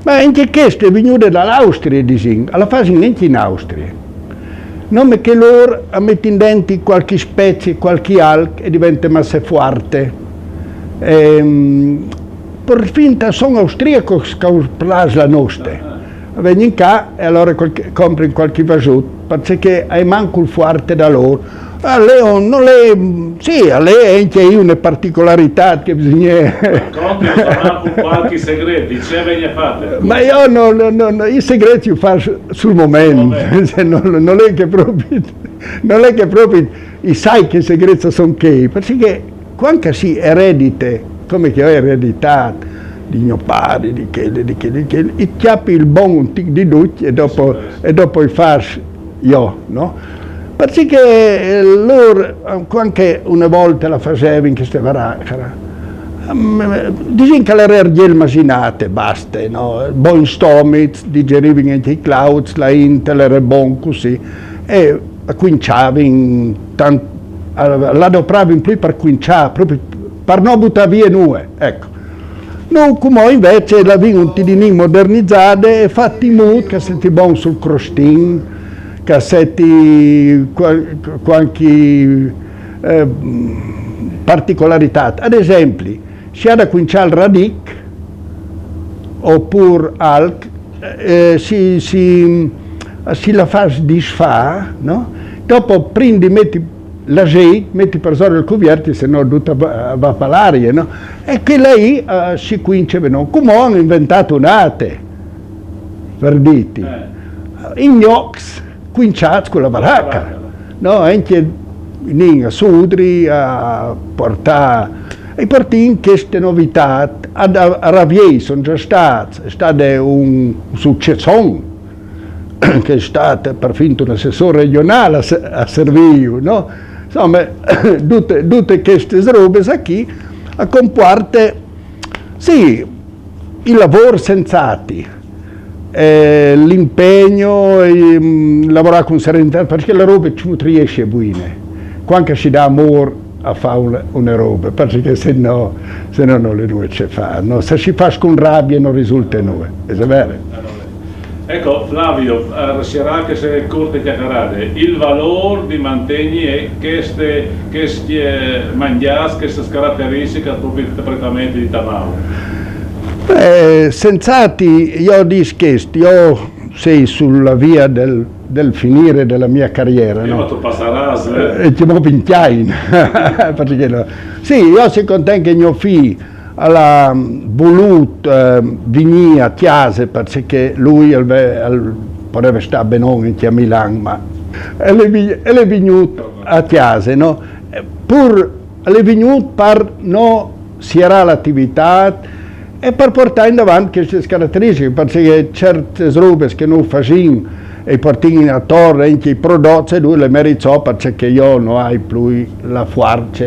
Ma anche questo è venuto dall'Austria, alla fase neanche in Austria. Non che loro mettono dentro qualche specie, qualche alga e diventa massa forte. Per finta sono austriaco che plasa la nostra. Vengono qua e allora comprano qualche vasut, perché hai manco il forte da loro. A lei è anche una particolarità che bisogna... Conti qualche segreto, diceva fate. Ma io i segreti li faccio sul momento, non è che proprio sai che segreti sono che, perché quando si eredite, come che ho ereditato, di mio padre, di che, e chiappi il buon di tutti e dopo il faccio io, no? Perché loro, anche una volta la facevano in queste baracche, dicono che le erano immaginate, basta, no? Buon stomaco, digerivano anche i clouds, la intel era buon così, e quinciavano, l'adopravano più per quinciare, proprio per non buttare via nuove, ecco. Noi come invece l'avevamo un tidino modernizzato e fatti mood, che senti buon sul crostino, cassetti, qualche particolarità. Ad esempio, si ha da quinciare il radic oppure alc, si la fa disfà, no? Dopo prendi, metti l'azeite, metti per sopra il cubierto, se no tutta va per l'aria, no? E che lei si quince, no? Come hanno inventato un'ate, per dirti, in gnocchi, quinciati con la baracca, no? Anche a Sudri a portare, e portare in queste novità, a Ravier sono già stati, è stato un successo, che è stato perfino un assessore regionale a Servio, no? Insomma, tutte queste robe qui comportano, sì, il lavoro sensati, l'impegno, lavorare con serenità, perché la roba ci riesce buone, quando si dà amore a fare una roba, perché se no non le riesce a fare, no? Se si fa con rabbia non risulta nulla, è vero? Ecco Flavio, sarà che se corte chiacchierate, il valore di mantenere queste mangiare, queste caratteristiche proprio interpretamente di Tamao? Senzati, io dico questo, io sei sulla via del finire della mia carriera, no? Ma tu passeras, e ti muovi in chiain, perché no? Sì, io sono contento che mio figlio ha voluto venire a Chiase perché lui poteva stare benone a Milano, ma è venuto a Chiase, no? Pur è venuto per non sierare l'attività e per portare in avanti queste caratteristiche, perché certe robe che noi facciamo e portiamo a torre anche i prodotti, lui le meritò perché io non ho più la forza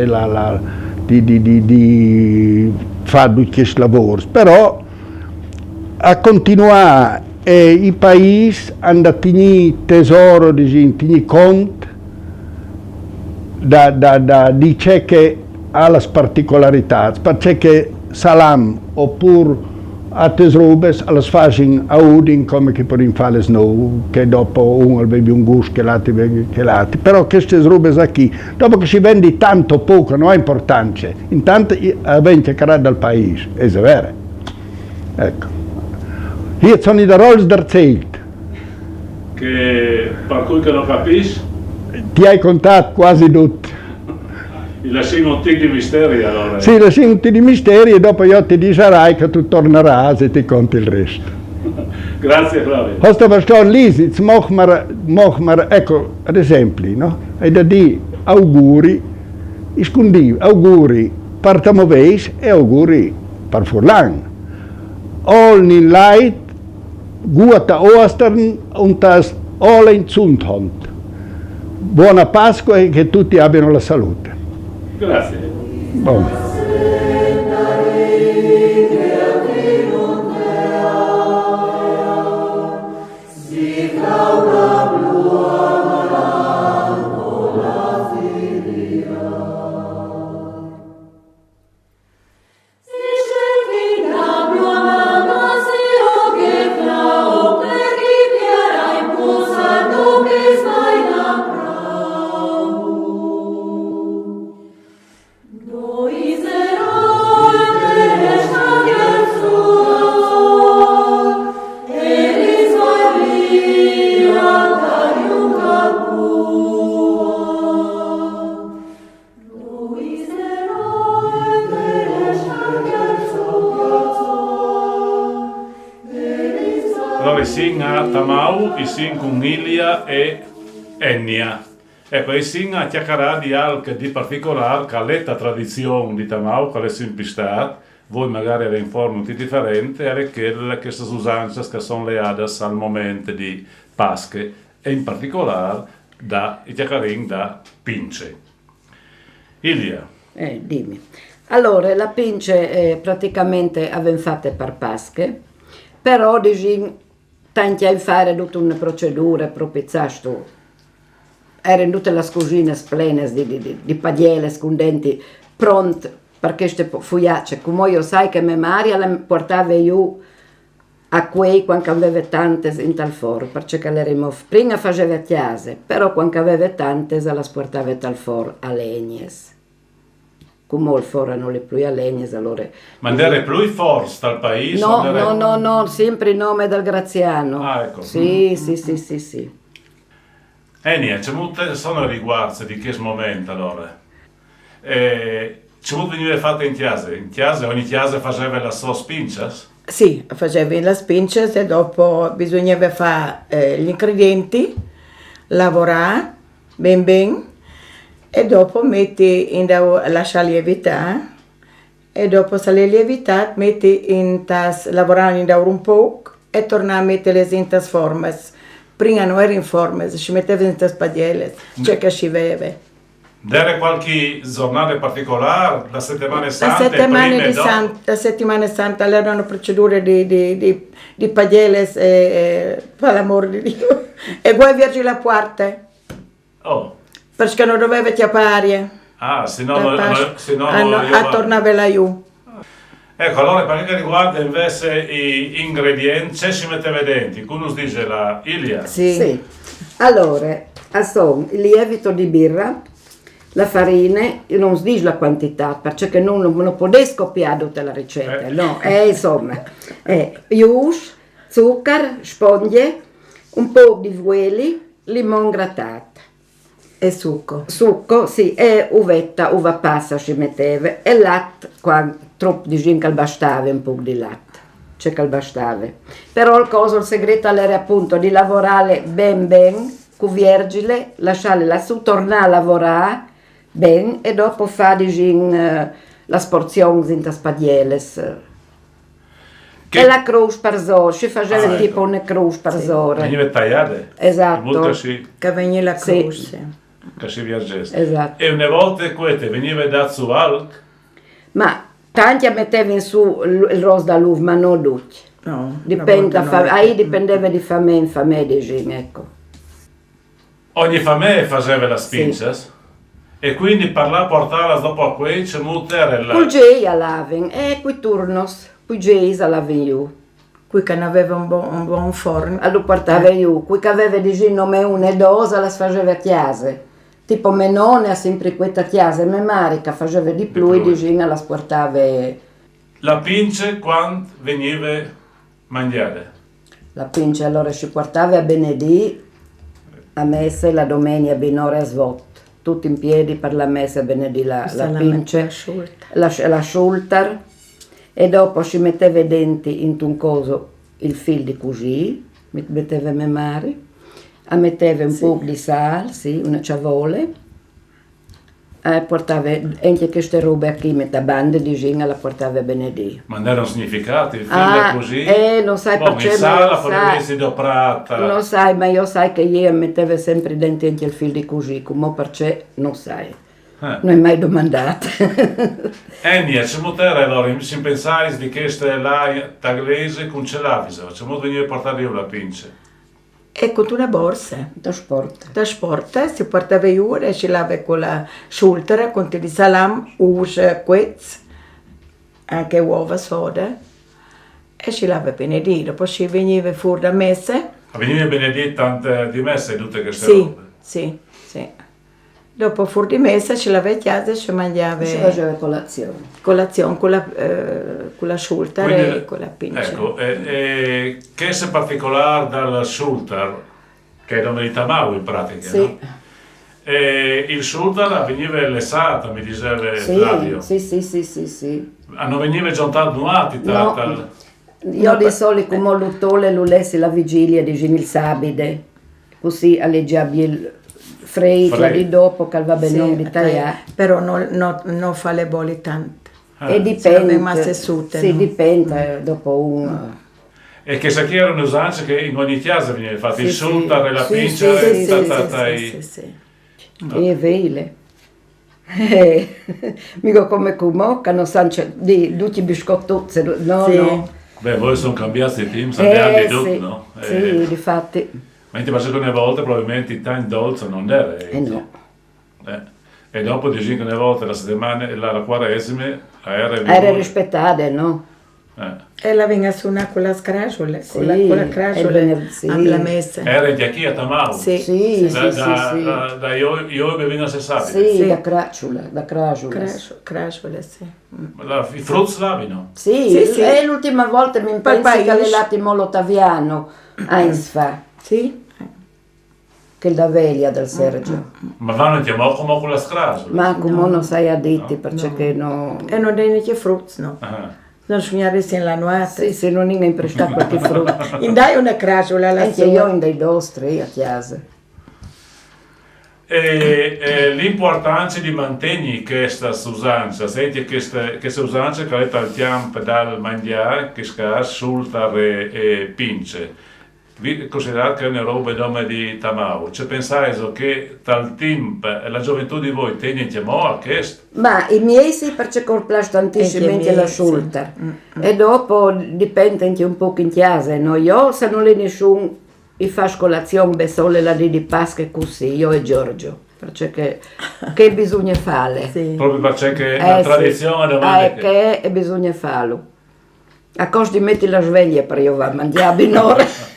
di fare questi lavori, però a continuare i paesi hanno tenuto tesoro, tenuto conto di ciò che ha le particolarità, perché salam oppure altre robe le fanno a Udin come che per fare snow, che dopo uno aveva un gusto che l'altro, però queste robe qui, dopo che si vende tanto poco non ha importanza, intanto avete creato dal paese, è vero. Ecco. Hier sono i da Rolls d'Arzelt. Che per cui che non capisci, Ti hai contato quasi tutti. lasciamo un tic di misteri allora. Sì, lasciamo tutti i misteri e dopo io ti dirai che tu tornerai e ti conti il resto. Grazie Flavio. Hast du verstanden, Lies, mach mir, ecco, ad esempio, no? E da dire auguri, auguri per Tamoveis e auguri per Furlan. All in Leid, gute Ostern und das alle in Zundhand. Buona Pasqua e che tutti abbiano la salute. Grazie. Buon. Allora sing a Tamau, i sing con Ilia e Ennio. Ecco, i sing a chiacchierare di alche di particolare, che è la tradizione di Tamau, che è simplicità, voi magari avete informati differenti, e queste usanze che sono legate al momento di Pasche, e in particolare da i chiacchierin da Pince. Ilia. Dimmi. Allora, la Pince praticamente avevamo fatte per Pasche, però diciamo, tanti a fare tutta una procedura proprio zasto. Erano tutte le cucine plene di padielle, scondenti, pronte per queste fuiacce. Come io sai che mia Maria le portava io a quei quando aveva tante in tal foro, perché le rimuoveva. Prima faceva a chiase, però quando aveva tante se le portava tal foro a legnes. Come il foro non le più a legnes, allora... Ma andare più forte dal paese? No, sempre in nome del Graziano. Ah, ecco. Sì. Enia, c'è molte sono riguardi di questo momento allora. C'è molto veniva fatto in chiesa, ogni chiesa faceva la sua spincia? Sì, faceva la spincia e dopo bisognava fare gli ingredienti, lavorare ben e dopo metti in lasciare lievitare e dopo se le lievitare metti in tas lavorare in un po' e tornare a metterle in tas formas. Prima non era in formas, si metteva in tas padielle, cioè che si veve. Dere qualche giornata particolare, la settimana santa? La settimana santa erano procedure di padielle per l'amor di Dio. E poi vergi la quarta. Oh. Perché non doveva chiappare. Ah, se no tornava laiù. Ecco, allora per quanto riguarda invece gli ingredienti, c'è si metteva dentro, come dice la Ilia? Sì. Allora, sono il lievito di birra, la farina, non si dice la quantità, perché non potete copiare tutta la ricetta, no? Insomma, ius, zucchero, spoglie, un po' di ueli, limone grattato. E succo. Succo, sì, e uva passa si metteva, e latte, quando troppo di gin calbastave un po' di latte, c'è calbastave. Però il segreto era appunto di lavorare ben, con vergine, lasciarle lassù, tornare a lavorare ben e dopo fare di gin la sporzione in spadielle. E la croce per zora, si faceva tipo una croce per zora. Veniva tagliata? Esatto. Che veniva la croce, sì. Che si viaggiasse. Esatto. E una volta queste veniva dato su alc? Ma tanti mettevano su il ros dall'uva, ma non tutti. No, dipendeva di famiglia di gin, ecco. Ogni famiglia faceva la spincia? Sì. E quindi per la portarla dopo a qui c'è molto là. Col gei alaven, qui turnos, qui gei alaven io. Qui che aveva un buon forno. Allora portava io, qui che aveva di gin nome una e due, la faceva a chiase. Tipo Menone ha sempre questa chiesa, mia Marica faceva di più e di gin la portava La pince quando veniva mangiare? La pince allora si portava a benedì a messa la domenica binore a svot, tutti in piedi per la messa a benedì la pince, la schulter, e dopo si metteva i denti in un coso il fil di così, metteva mia madre, metteva un po' di sale, sì, una ciavole, e portava anche queste robe qui, mette bande di ginga, la portava a benedì. Ma non erano significati, il fil così? Non sai perché, in sala poi doprata. Non sai, ma io sai che io metteva sempre i denti anche il fil di così, come perché non sai. Non hai mai domandato. Enia, c'è molto allora, se pensate di queste là taglese con ce l'avviso, c'è molto venire a portare io la pince. E con una borsa. Da sport. Da sport, si portava io e si lava con la schulter, con il salam, usa quez, anche uova soda, e si lava benedì. Dopo si veniva fuori da messa. Veniva benedì tante di messe tutte queste robe? Sì. Dopo fuori di messa si lava a casa e si mangiava. Si faceva colazione. Colazione con la schulter e con la pince. Ecco, che è particolare dalla schulter, che è nome di Tamau in pratica, sì. No? Il schulter veniva lessato, mi diceva Flavio. Sì. Non veniva giuntato nuoti no. Io di solito come l'utole lo lessi la vigilia di il sabide, così alleggiavi il freitla di dopo che va bene di tagliare. Però non fa le bolle tante. E dipende. Sì, dipende dopo uno. E che sa che erano usanze che in ogni chiesa veniva fatto il schulter e la pince sì. E vele. Mica come che non sanno di tutti i biscottuzzi, no. Beh, voi sono cambiati i team, sanno di tutto, no? Sì, difatti. Mentre per seconda volta probabilmente il time dolce non era. No. E dopo di 5 volte la settimana, la quaresima era rispettata, no? E la venga su una con la scrasola, sì, con la crasola alla messa. Era di qui a Tamau? Sì. Da io veniva a Sessabile? Sì, da crasola. Crasola, sì. I frutti slavino? Sì. E l'ultima volta mi penso che l'attimo l'Ottaviano a Isfa. Sì. Che da veglia del Sergio. Ma vanno chiamò come con la scrasola? Ma come non sai addetti, perché no. E non hai neanche frutti, no? Non sognare in la nuota. Sì, non è imprestato qualche frutto. Indai una crasola alla sua. Anche io in dei dostri a chiesa. E l'importanza di mantenere questa usanza, senti questa usanza che è al tempo dal mangiare, che scar, sultar e pince. Considerate che è una roba nome di Tamau, cioè pensate che dal tempo la gioventù di voi tiene chiamò a questo? Ma i miei sì, perché corplash tantissimo la schulter. E dopo dipende anche un po' in chiesa, no? Io se non è nessuno i fa colazione solo la di Pasqua così, io e Giorgio, perché che bisogna fare? Sì. Proprio perché la tradizione che bisogna farlo. A costo di metti la sveglia per io va a mangiare un'ora.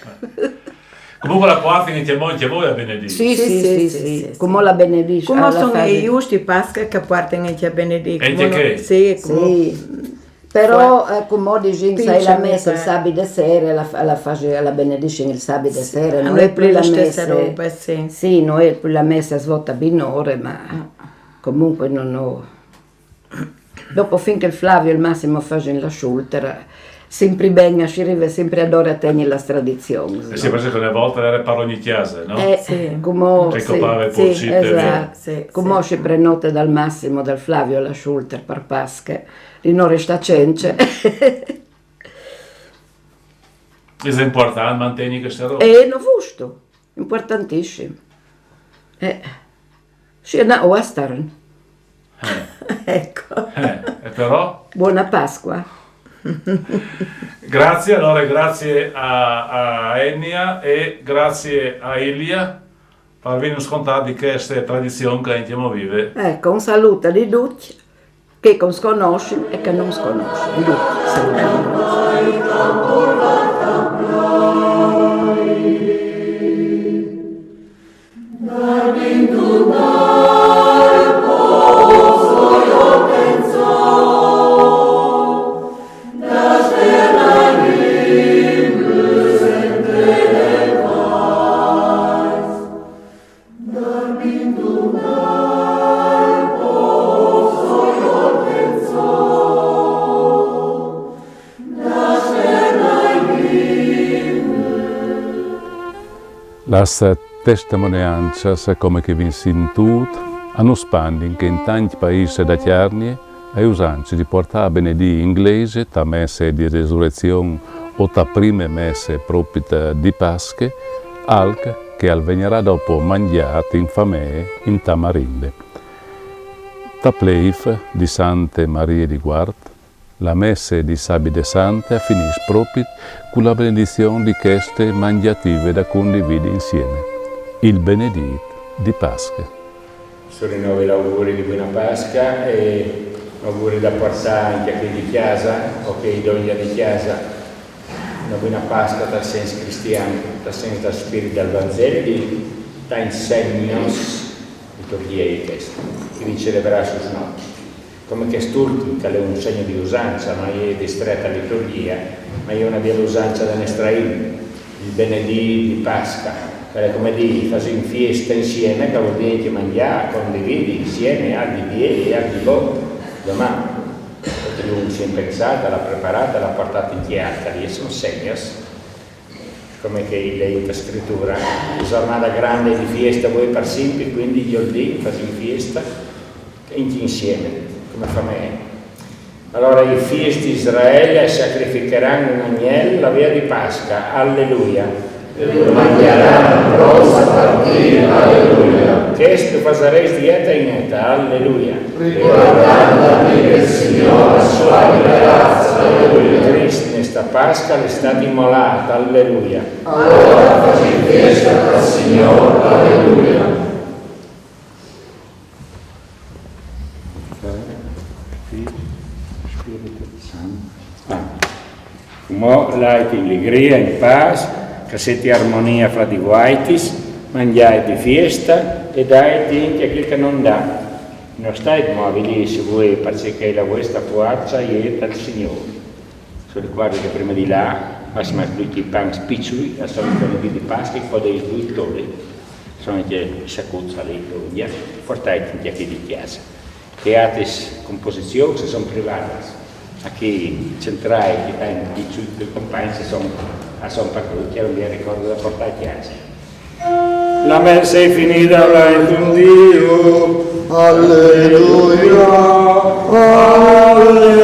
Comunque la quarta in chiamò a benedì. Sì. Come la benedì. Come sono i giusti Pasqua che portano a benedì. E che? Sì. Però come dici, sai la messa il sabato sera, la benedizione il sabato sera, non è più la messa. Sì, non è più la messa svolta binore, ma comunque non ho. Dopo finché il Flavio e il Massimo facevano la schulter, sempre bene, ci arriva sempre ad ora a tenere la tradizione. E si pensa che una volta era per ogni chiesa, no? Come esatto. Come si prenota dal Massimo, dal Flavio la schulter per Pasqua, di non resta cence. È importante mantenere questa roba? Non giusto, importantissimo. Sì, è una western. Ecco. E però? Buona Pasqua. Grazie, allora grazie a Enia e grazie a Ilia per averci scontato di queste tradizioni che abbiamo vive. Ecco, un saluto di tutti che conoscono e che non conoscono. Las testimonianze come che vi sentut hanno spandin che in tanti paesi da Chiarnie ai usanci di portare benedì inglese ta messe di resurrezione o ta prime messe proprio di Pasche, alc che al venirà dopo mangiate in famee in tamarinde. Ta pleif di Sante Marie di Guard, la messe di Sabide Sante finisce proprio con la benedizione di queste mangiative da condividere insieme, il benedit di Pasca. Rinnovo gli auguri di buona Pasca e auguri da portare anche a chi di chiesa o che doglia di chiesa una buona Pasca dal senso cristiano, dal senso del spirito del Vangelo, da insegnos liturgia e questo, che vi celebrerà sul notte. Come quest'ultimo, che è un segno di usanza, ma è di stretta liturgia, ma è una bella usanza da Nestraim, il benedì di Pasca, per come dire, fare in fiesta insieme, che vuol dire che mangiare, condividi insieme, al di ieri e al di dopo, domani. Potrebbe si è pensata, l'ha preparata, l'ha portata in chiara, e sono segnos, come che lei la scrittura, giornata grande di fiesta voi per sempre, quindi gli ordini, fate in fiesta, insieme. Come fa me. Allora i figli di Israele sacrificheranno un agnello la via di Pasca, alleluia. E lo mangeranno rosa partita, alleluia. Questo fareis di eta in eta, alleluia. Ricordando il Signore la sua grazia, alleluia. Cristo nesta Pasca è stato immolato, alleluia. Allora facciamo festa al Signore, alleluia. Mo l'ait in allegria, in pace, che siete armonia fra di vaitis, mangiai di fiesta e dai dinti a chi che non dà. Non state mobili se voi perché la vostra forza è dal Signore. Sul quadro che prima di là, ma si mettono i pan spiccioli, a solito di Pasca, e poi dei due tori, sono che si accuzza lì, portate in chi di chiesa. Le altre composizioni sono private. A chi centrai, chi i compagni sono partiti, non mi ricordo da portare a chiesa. La messa è finita, la è con Dio. Alleluia, alleluia.